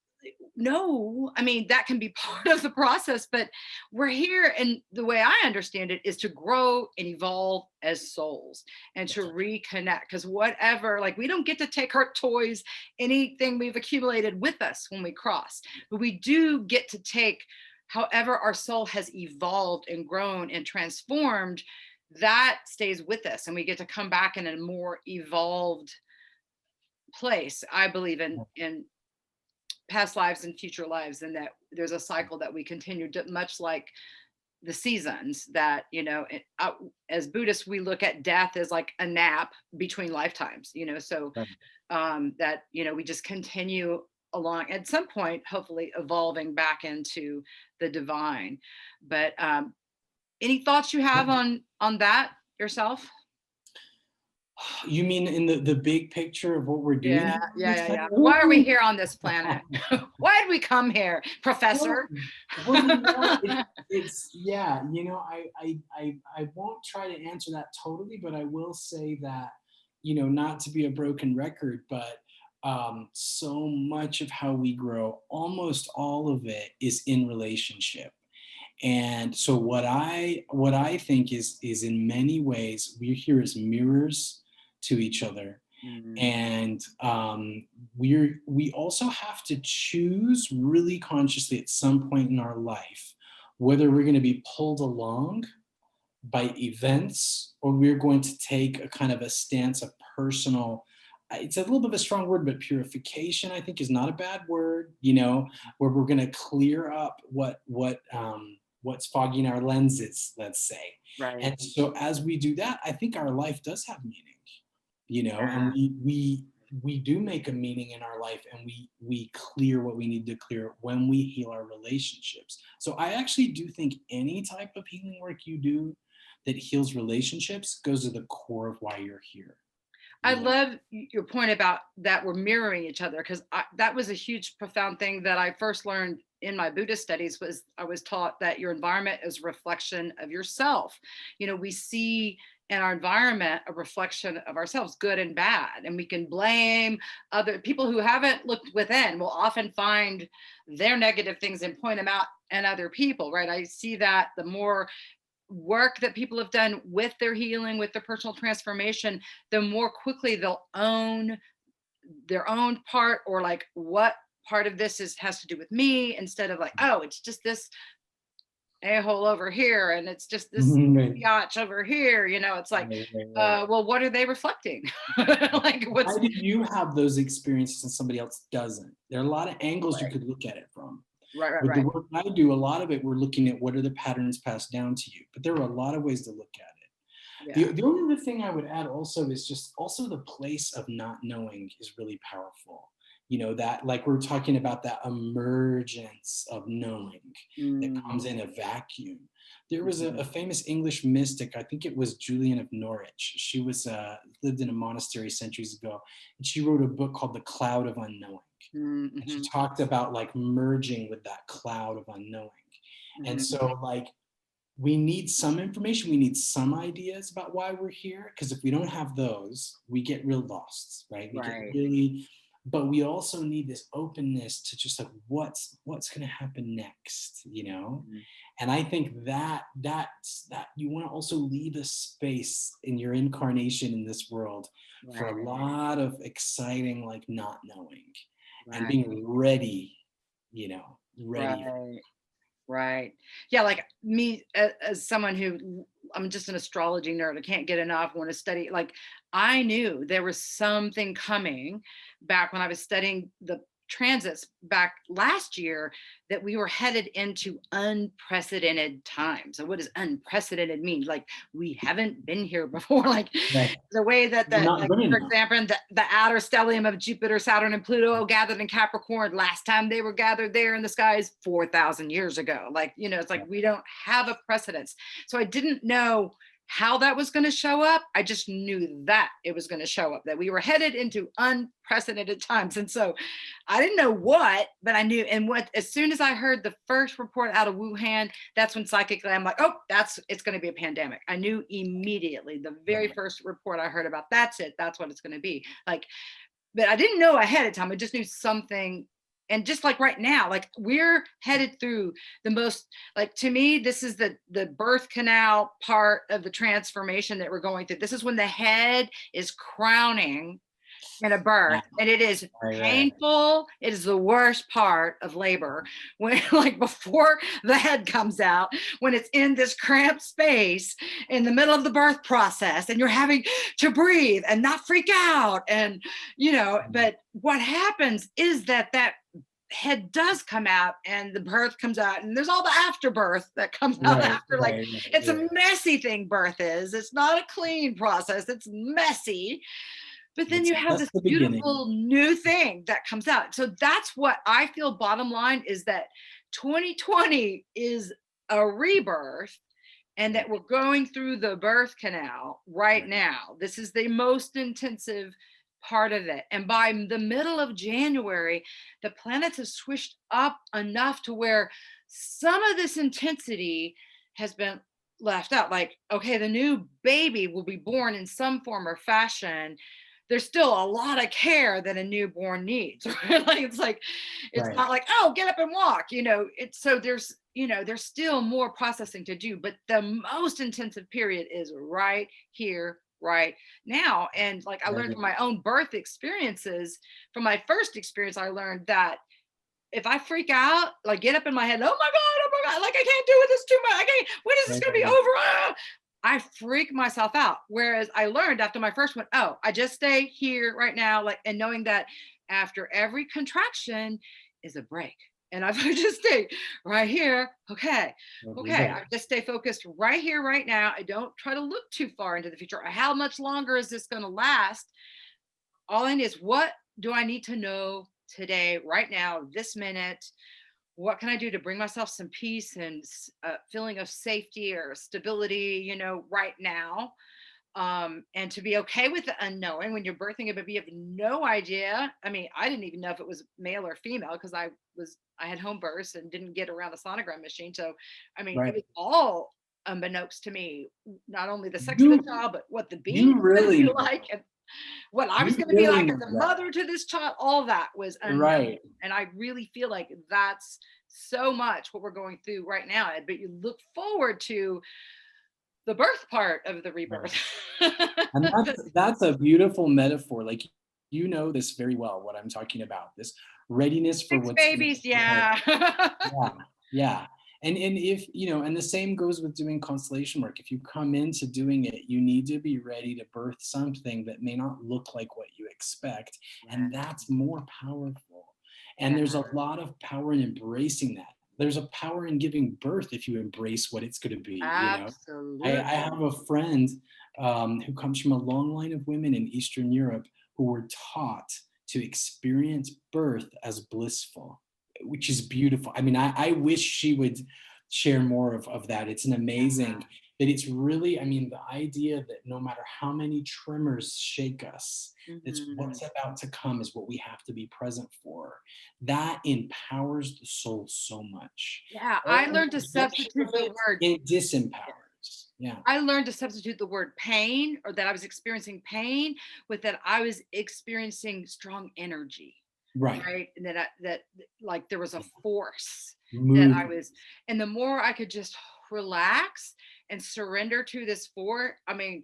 no, I mean, that can be part of the process, but we're here. And the way I understand it is to grow and evolve as souls and to reconnect. Because whatever, like, we don't get to take our toys, anything we've accumulated with us when we cross, but we do get to take however our soul has evolved and grown and transformed, that stays with us. And we get to come back in a more evolved place. I believe in past lives and future lives, and that there's a cycle that we continue to, much like the seasons that, you know, as Buddhists, we look at death as like a nap between lifetimes, you know, so that, you know, we just continue along at some point, hopefully evolving back into the divine. But any thoughts you have on that yourself? You mean in the big picture of what we're doing Yeah, here on yeah, this yeah, planet? yeah. Why are we here on this planet? Why did we come here, Well, Professor? you know, it's yeah, you know, I won't try to answer that totally, but I will say that, you know, not to be a broken record, but so much of how we grow, almost all of it is in relationship. And so what I think is in many ways we're here as mirrors to each other, Mm, and we also have to choose really consciously at some point in our life whether we're going to be pulled along by events or we're going to take a kind of a stance of personal, it's a little bit of a strong word, but purification I think is not a bad word, you know, where we're going to clear up what's fogging our lenses, let's say. right. And so as we do that, I think our life does have meaning, you know, and Yeah. we do make a meaning in our life, and we clear what we need to clear when we heal our relationships. So I actually do think any type of healing work you do that heals relationships goes to the core of why you're here, I you know. love your point about that we're mirroring each other, because that was a huge, profound thing that I first learned in my Buddhist studies. Was I was taught that your environment is a reflection of yourself. You know, we see in our environment a reflection of ourselves, good and bad, and we can blame other people who haven't looked within. Will often find their negative things and point them out in other people. Right? I see that the more work that people have done with their healing, with their personal transformation, the more quickly they'll own their own part, or like, what part of this has to do with me, instead of like, oh, it's just this a-hole over here, and it's just this Right, biatch over here. You know, it's like, right, right, right. well, what are they reflecting? Like, Why what's do you have those experiences and somebody else doesn't? There are a lot of angles you right, could look at it from. right, right, With the right. work I do, a lot of it, we're looking at what are the patterns passed down to you. But there are a lot of ways to look at it. Yeah, The only other thing I would add also is just also the place of not knowing is really powerful. You know, that like we're talking about that emergence of knowing that mm, comes in a vacuum. There was mhm, a famous English mystic, I think it was Julian of Norwich. She was lived in a monastery centuries ago, and she wrote a book called The Cloud of Unknowing. mm, And she mhm, talked about like merging with that cloud of unknowing. And mhm, so like we need some information, we need some ideas about why we're here, because if we don't have those we get real lost, right? We get right, really, but we also need this openness to just like what's going to happen next, you know. mhm, And I think that you want to also leave a space in your incarnation in this world for a right, lot of exciting like not knowing and right, being ready, you know, ready. right. Right. Yeah, like me, as someone who, I'm just an astrology nerd. I can't get enough. Want to study. Like, I knew there was something coming back when I was studying the transits back last year, that we were headed into unprecedented times. So what does unprecedented mean? Like, we haven't been here before. Like, Right. the way that We're not like, good for enough. example, the outer stellium of Jupiter, Saturn, and Pluto gathered in Capricorn. Last time they were gathered there in the skies 4,000 years ago. Like, you know, it's like we don't have a precedence. So I didn't know how that was going to show up. I just knew that it was going to show up, that we were headed into unprecedented times. And so I didn't know what, but I knew. And what, as soon as I heard the first report out of Wuhan, that's when psychically I'm like, oh, it's going to be a pandemic. I knew immediately, the very Right. first report I heard about, that's it. That's what it's going to be. Like, but I didn't know ahead of time. I just knew something. And just like right now, like we're headed through the most, like, to me, this is the birth canal part of the transformation that we're going through. This is when the head is crowning in a birth, and it is Right, right. painful. It is the worst part of labor, when like before the head comes out, when it's in this cramped space in the middle of the birth process, and you're having to breathe and not freak out. And you know, but what happens is that head does come out, and the birth comes out, and there's all the afterbirth that comes out Right, after. Like, right, right, it's a right. messy thing, birth is. It's not a clean process, it's messy. But then you have That's this the beginning. beautiful new thing that comes out. So that's what I feel, bottom line, is that 2020 is a rebirth, and that we're going through the birth canal right now. This is the most intensive part of it. And by the middle of January, the planets have switched up enough to where some of this intensity has been left out. Like, okay, the new baby will be born in some form or fashion. There's still a lot of care that a newborn needs. Right? Like, it's Right. not like, oh, get up and walk. It's so there's still more processing to do, but the most intensive period is right here, right now. And like I learned Right. from my own birth experiences, from my first experience, I learned that if I freak out, like get up in my head, oh my God, like I can't do it, this too much. I can't, when is this Right. gonna be over? Ah! I freak myself out. Whereas I learned after my first one, oh, I just stay here right now, like, and knowing that after every contraction is a break. And I just stay right here. Okay. Okay. Right. I just stay focused right here, right now. I don't try to look too far into the future. How much longer is this going to last? All I need is, what do I need to know today, right now, this minute? What can I do to bring myself some peace and a feeling of safety or stability, right now? And to be okay with the unknowing. When you're birthing a baby, you have no idea. I mean, I didn't even know if it was male or female, because I had home births and didn't get around a sonogram machine. So, I mean, it Right. was all unbeknownst to me, not only the sex of the You child, but what the being you was going to really be know. like, and what I was You going to be really like know as a that. mother to this child. All that was unknown. Right. And I really feel like that's so much what we're going through right now. But you look forward to the birth part of the Right. rebirth. And that's a beautiful metaphor. Like, you know this very well, what I'm talking about. This readiness for Six what's next. babies, yeah. Yeah, yeah. And if, and the same goes with doing constellation work. If you come into doing it, you need to be ready to birth something that may not look like what you expect. And that's more powerful. And there's a lot of power in embracing that. There's a power in giving birth if you embrace what it's going to be. I Absolutely. have a friend who comes from a long line of women in Eastern Europe who were taught to experience birth as blissful, which is beautiful. I mean, I wish she would share more of that. It's an amazing, that it's really, I mean, the idea that no matter how many tremors shake us, it's what's about to come is what we have to be present for. That empowers the soul so much. Yeah, I All learned to rejection substitute of the it, word. it disempowers. Yeah. I learned to substitute the word pain, or that I was experiencing pain, with that I was experiencing strong energy, Right. right? And that like there was a force that I Move. was, and the more I could just relax and surrender to this force. I mean,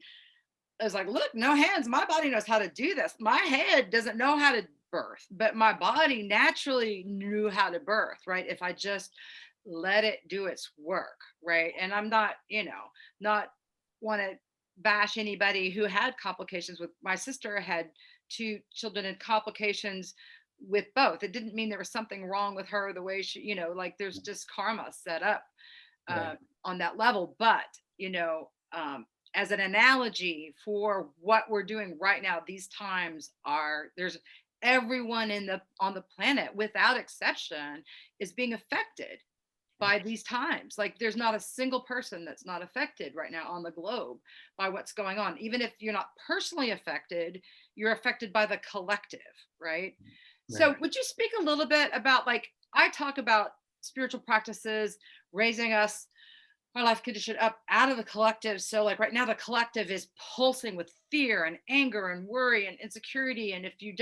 I was like, look, no hands. My body knows how to do this. My head doesn't know how to birth, but my body naturally knew how to birth, right? If I just let it do its work, right? And I'm not, not want to bash anybody who had complications with. My sister had two children and complications with both. It didn't mean there was something wrong with her, the way she, like there's just karma set up uh, Right. on that level. But, as an analogy for what we're doing right now, these times there's everyone on the planet without exception is being affected by these times. Like there's not a single person that's not affected right now on the globe by what's going on. Even if you're not personally affected, you're affected by the collective, right? So Right. would you speak a little bit about, like, I talk about spiritual practices raising us, our life condition, up out of the collective. So like right now the collective is pulsing with fear and anger and worry and insecurity. And if you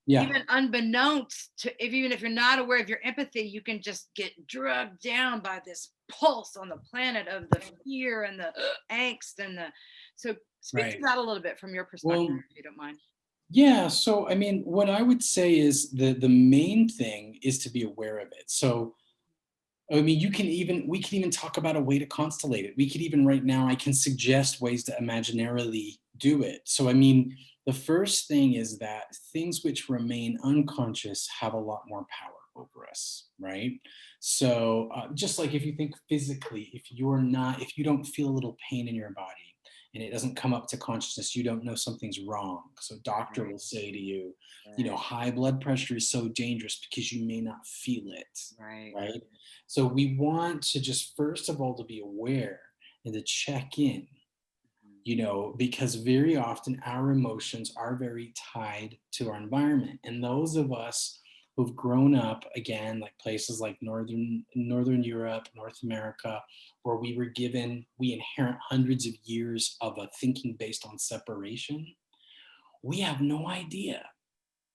Yeah. even unbeknownst to, even if you're not aware of your empathy, you can just get drugged down by this pulse on the planet of the fear and the angst and the. So speak to Right. that a little bit from your perspective, Well, if you don't mind. yeah. So, I mean, what I would say is the main thing is to be aware of it. So, I mean, we can even talk about a way to constellate it. We could even right now, I can suggest ways to imaginarily do it. So, I mean, the first thing is that things which remain unconscious have a lot more power over us, right? So, just like if you think physically, if you don't feel a little pain in your body, and it doesn't come up to consciousness, you don't know something's wrong. So doctor will say to you, high blood pressure is so dangerous because you may not feel it. Right. So we want to just, first of all, to be aware and to check in, because very often our emotions are very tied to our environment. And those of us who've grown up, again, like places like Northern Europe, North America, where we inherit hundreds of years of a thinking based on separation, we have no idea.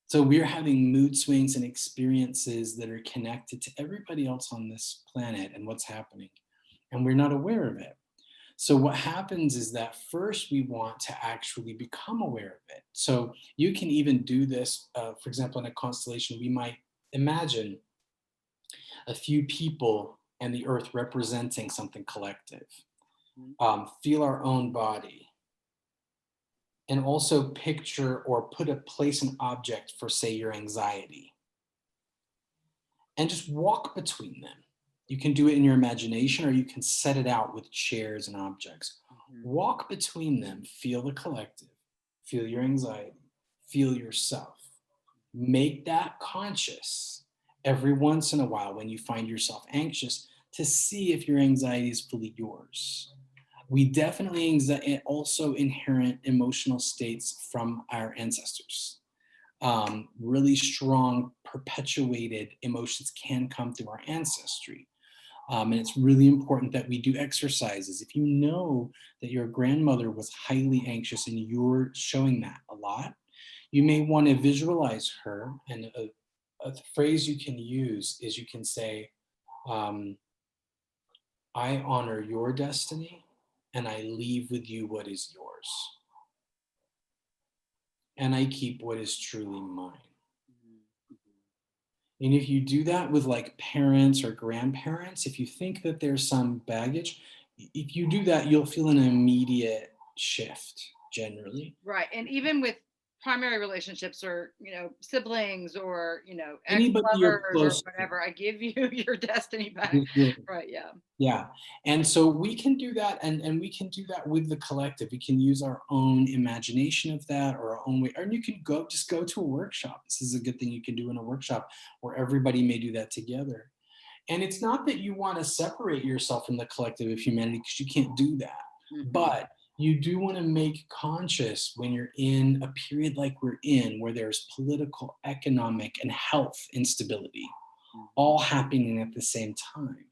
So we're having mood swings and experiences that are connected to everybody else on this planet and what's happening, and we're not aware of it. So what happens is that first we want to actually become aware of it. So you can even do this, for example, in a constellation, we might imagine a few people and the earth representing something collective. Feel our own body. And also picture or place an object for, say, your anxiety. And just walk between them. You can do it in your imagination, or you can set it out with chairs and objects. Walk between them, feel the collective, feel your anxiety, feel yourself. Make that conscious every once in a while when you find yourself anxious, to see if your anxiety is fully yours. We definitely also inherent emotional states from our ancestors. Really strong, perpetuated emotions can come through our ancestry. And it's really important that we do exercises. If you know that your grandmother was highly anxious and you're showing that a lot, you may want to visualize her. And a phrase you can use is, you can say, I honor your destiny and I leave with you what is yours. And I keep what is truly mine. And if you do that with like parents or grandparents, if you think that there's some baggage, if you do that, you'll feel an immediate shift generally. Right. And even with primary relationships, or, siblings, or, Anybody you're ex-lovers or close whatever, I give you your destiny back. Right. Yeah. Yeah. And so we can do that, and we can do that with the collective. We can use our own imagination of that, or our own way. Or you can go to a workshop. This is a good thing you can do in a workshop where everybody may do that together. And it's not that you want to separate yourself from the collective of humanity, because you can't do that. But you do want to make conscious, when you're in a period like we're in, where there's political, economic, and health instability all happening at the same time.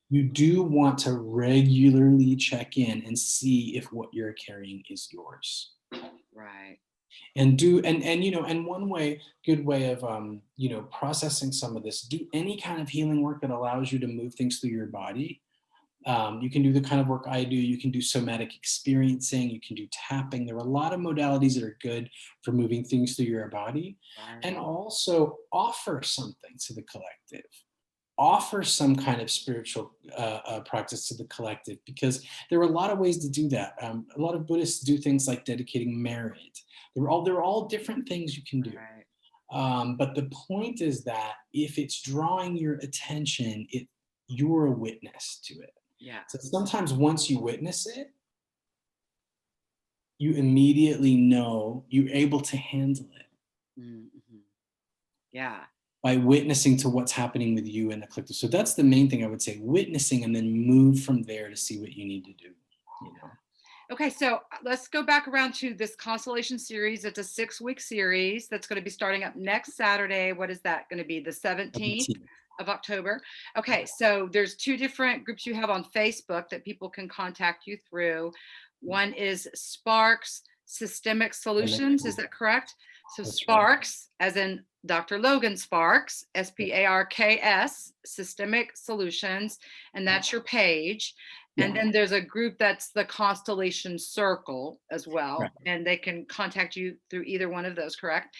You do want to regularly check in and see if what you're carrying is yours. Right. And one good way of processing some of this, do any kind of healing work that allows you to move things through your body. You can do the kind of work I do. You can do somatic experiencing. You can do tapping. There are a lot of modalities that are good for moving things through your body. And also offer something to the collective. Offer some kind of spiritual practice to the collective, because there are a lot of ways to do that. A lot of Buddhists do things like dedicating merit. They're all different things you can do. But the point is that if it's drawing your attention, you're a witness to it. Yeah. So sometimes once you witness it, you immediately know you're able to handle it. Yeah. By witnessing to what's happening with you and the collective. So that's the main thing I would say, witnessing, and then move from there to see what you need to do. Okay, so let's go back around to this constellation series. It's a 6-week series that's going to be starting up next Saturday. What is that going to be? The 17th of October. Okay, so there's 2 different groups you have on Facebook that people can contact you through. One is Sparks Systemic Solutions. Is that correct? So that's Sparks, right. As in Dr. Logan Sparks, Sparks, Systemic Solutions, and that's your page. And then there's a group that's the Constellation Circle as well, right. And they can contact you through either one of those, correct?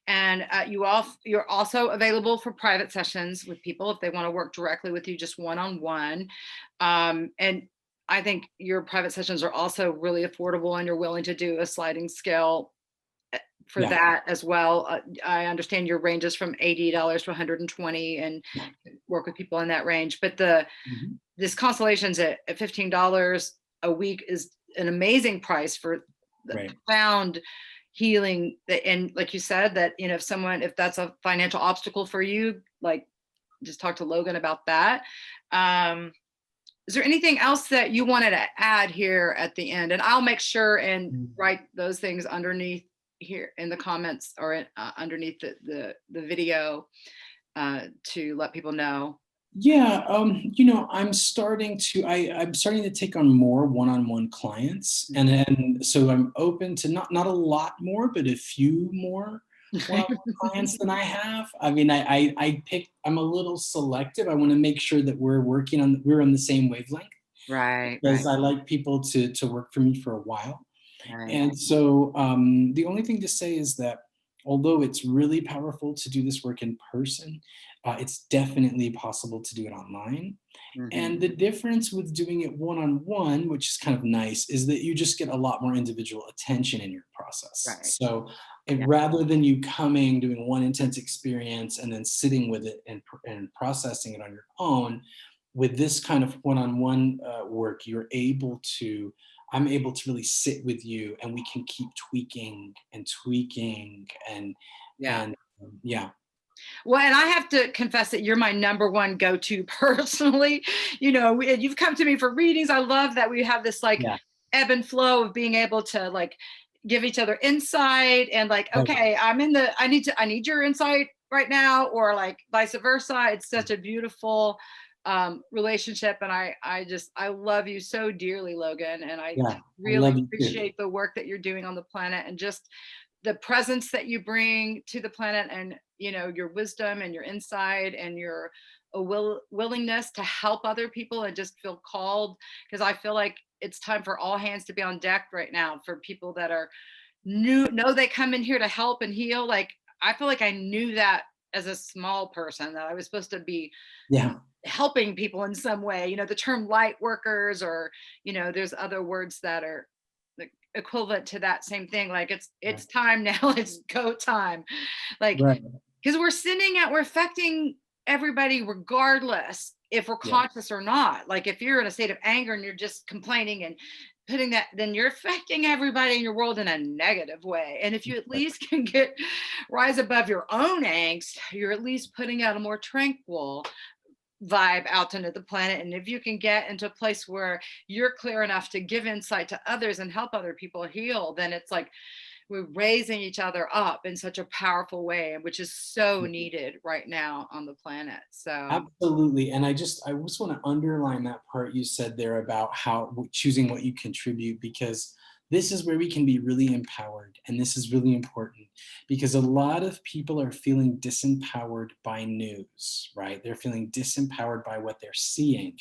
And you're also available for private sessions with people if they want to work directly with you, just one-on-one. And I think your private sessions are also really affordable, and you're willing to do a sliding scale for that as well. I understand your ranges from $80 to $120, and work with people in that range. But this constellation's at $15 a week is an amazing price for the Right. profound healing that, and like you said, that, you know, if that's a financial obstacle for you, like, just talk to Logan about that. Is there anything else that you wanted to add here at the end? And I'll make sure and write those things underneath here in the comments, or underneath the video, to let people know. Yeah, I'm starting to take on more one-on-one clients, and so I'm open to not a lot more, but a few more one-on-one clients than I have. I mean, I'm a little selective. I want to make sure that we're on the same wavelength, Right, because I like people to work for me for a while. right. And so the only thing to say is that although it's really powerful to do this work in person, it's definitely possible to do it online. And the difference with doing it one-on-one, which is kind of nice, is that you just get a lot more individual attention in your process. Right. So Yeah. rather than you coming, doing one intense experience and then sitting with it and processing it on your own, with this kind of one-on-one work, I'm able to really sit with you, and we can keep tweaking and tweaking Yeah. and yeah. Well, and I have to confess that you're my number one go-to personally. You know, you've come to me for readings. I love that we have this like Yeah. ebb and flow of being able to like give each other insight, and like, Right. okay, I need your insight right now, or like vice versa. It's such a beautiful relationship, and I love you so dearly, Logan, and I Yeah. I really love you too. appreciate the work that you're doing on the planet, and just the presence that you bring to the planet, and, you know, your wisdom and your insight and your willingness to help other people and just feel called, because I feel like it's time for all hands to be on deck right now, for people that are new, know they come in here to help and heal. Like, I feel like I knew that as a small person, that I was supposed to be Yeah. helping people in some way. You know, the term light workers, or, you know, there's other words that are like equivalent to that same thing. Like, it's time now. It's go time. Like, Right. because we're affecting everybody regardless if we're Yeah. conscious or not. Like, if you're in a state of anger and you're just complaining and putting that, then you're affecting everybody in your world in a negative way. And if you at least can rise above your own angst, you're at least putting out a more tranquil vibe out into the planet. And if you can get into a place where you're clear enough to give insight to others and help other people heal, then it's like we're raising each other up in such a powerful way, which is so needed right now on the planet. So Absolutely. And I just want to underline that part you said there about how choosing what you contribute, because this is where we can be really empowered. And this is really important, because a lot of people are feeling disempowered by news, right? They're feeling disempowered by what they're seeing.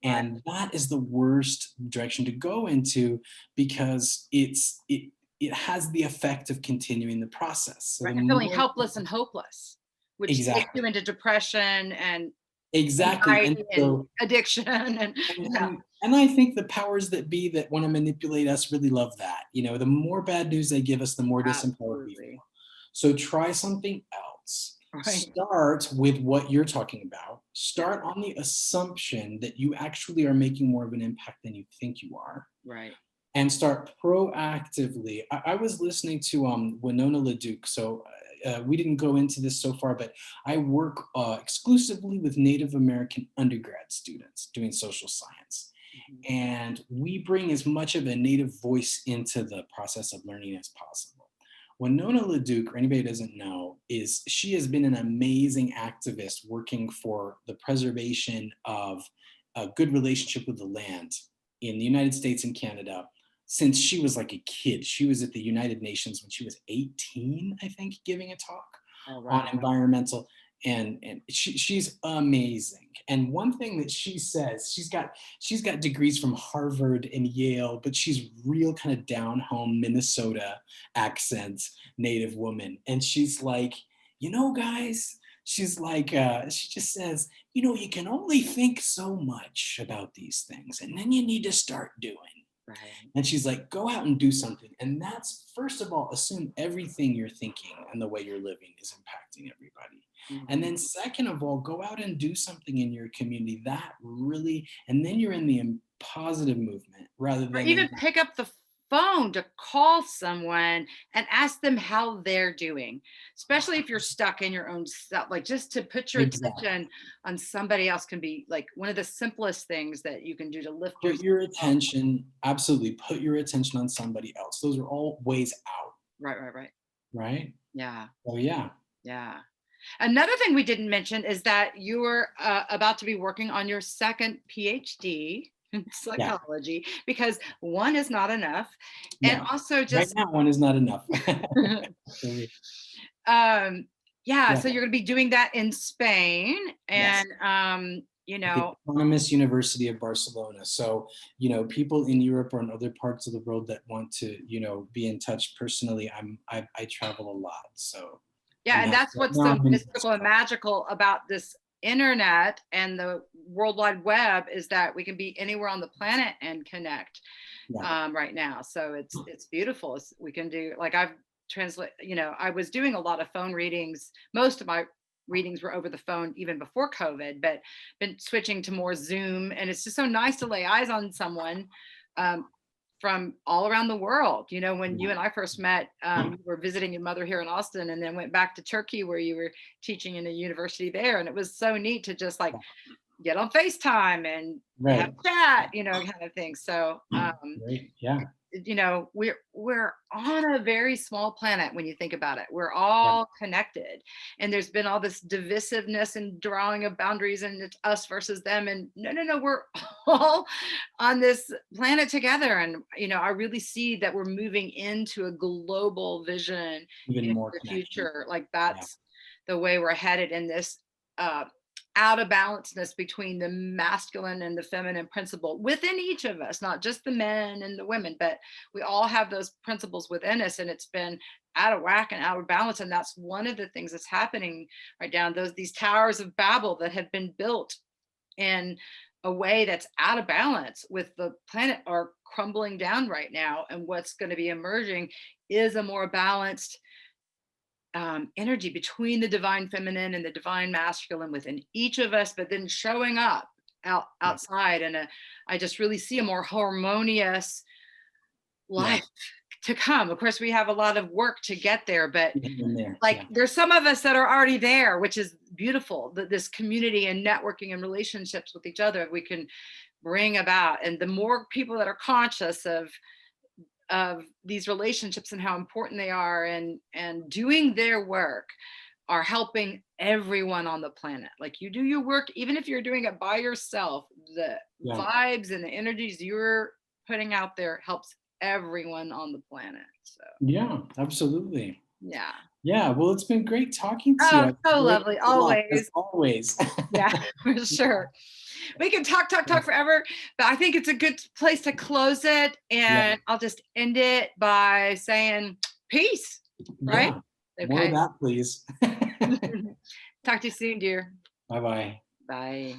And that is the worst direction to go into, because it has the effect of continuing the process. So right, the and feeling more helpless and hopeless, which takes exactly. you into depression and Exactly. And anxiety and so addiction. And and, yeah, and and I think the powers that be that want to manipulate us really love that. You know, the more bad news they give us, the more disempowered we feel. absolutely. So try something else. Right. Start with what you're talking about. Yeah. Start on the assumption that you actually are making more of an impact than you think you are, Right. and start proactively. I was listening to Winona LaDuke, so we didn't go into this so far, but I work exclusively with Native American undergrad students doing social science. And we bring as much of a Native voice into the process of learning as possible. Winona LaDuke, or anybody who doesn't know, she has been an amazing activist working for the preservation of a good relationship with the land in the United States and Canada since she was like a kid. She was at the United Nations when she was 18, I think, giving a talk Oh, on wow. environmental, and she's amazing. And one thing that she says, she's got degrees from Harvard and Yale, but she's real kind of down home Minnesota accent Native woman. And she's like, guys, she's like, she just says, you can only think so much about these things, and then you need to start doing. Right. And she's like, go out and do something. And that's, first of all, assume everything you're thinking and the way you're living is impacting everybody. And then second of all, go out and do something in your community that really, and then you're in the positive movement rather Or than even pick up the phone to call someone and ask them how they're doing, especially if you're stuck in your own stuff. Like, just to put your exactly. attention on somebody else can be like one of the simplest things that you can do to lift Put yourself your up. attention, absolutely, put your attention on somebody else. Those are all ways out, Right, right, right. right? Yeah, Oh yeah. yeah. Another thing we didn't mention is that you're about to be working on your second PhD in Yeah. psychology, because one is not enough. And No. also Right just, now, one is not enough. yeah, Yeah. so you're going to be doing that in Spain. Yes. And, you At the know, Autonomous University of Barcelona. So, people in Europe or in other parts of the world that want to, be in touch personally, I travel a lot. So, yeah, and and that's that's right what's now so I'm in mystical and magical about this internet and the World Wide Web, is that we can be anywhere on the planet and connect. Yeah. Right now. So it's beautiful. We can do, like, I've translate. I was doing a lot of phone readings. Most of my readings were over the phone even before COVID, but been switching to more Zoom, and it's just so nice to lay eyes on someone um, from all around the world. When you and I first met, you were visiting your mother here in Austin, and then went back to Turkey where you were teaching in a university there, and it was so neat to just like get on FaceTime and have Right. a chat, kind of thing. So, Right. Yeah. we're on a very small planet when you think about it. We're Yeah. all connected, and there's been all this divisiveness and drawing of boundaries, and it's us versus them. And no, we're all on this planet together. And I really see that we're moving into a global vision Even in more the connection. future. Like, Yeah. that's the way we're headed in this. Out of balanceness between the masculine and the feminine principle within each of us, not just the men and the women, but we all have those principles within us, and it's been out of whack and out of balance. And that's one of the things that's happening right now. These towers of Babel that have been built in a way that's out of balance with the planet are crumbling down right now. And what's going to be emerging is a more balanced energy between the divine feminine and the divine masculine within each of us, but then showing up Yeah. outside. And I just really see a more harmonious Yeah. life to come. Of course, we have a lot of work to get there, but In there. like, Yeah. there's some of us that are already there, which is beautiful. This community and networking and relationships with each other we can bring about. And the more people that are conscious of these relationships and how important they are, and doing their work, are helping everyone on the planet. Like, you do your work, even if you're doing it by yourself, the Yeah. vibes and the energies you're putting out there helps everyone on the planet. So Yeah. Absolutely. yeah. Yeah. Well, it's been great talking to you. Oh, I've so enjoyed lovely. it a lot, as Always. always. Yeah, for sure. We can talk forever, but I think it's a good place to close it. Yeah. And I'll just end it by saying peace, right? Yeah. More of Okay. that, please. Talk to you soon, dear. Bye bye. Bye.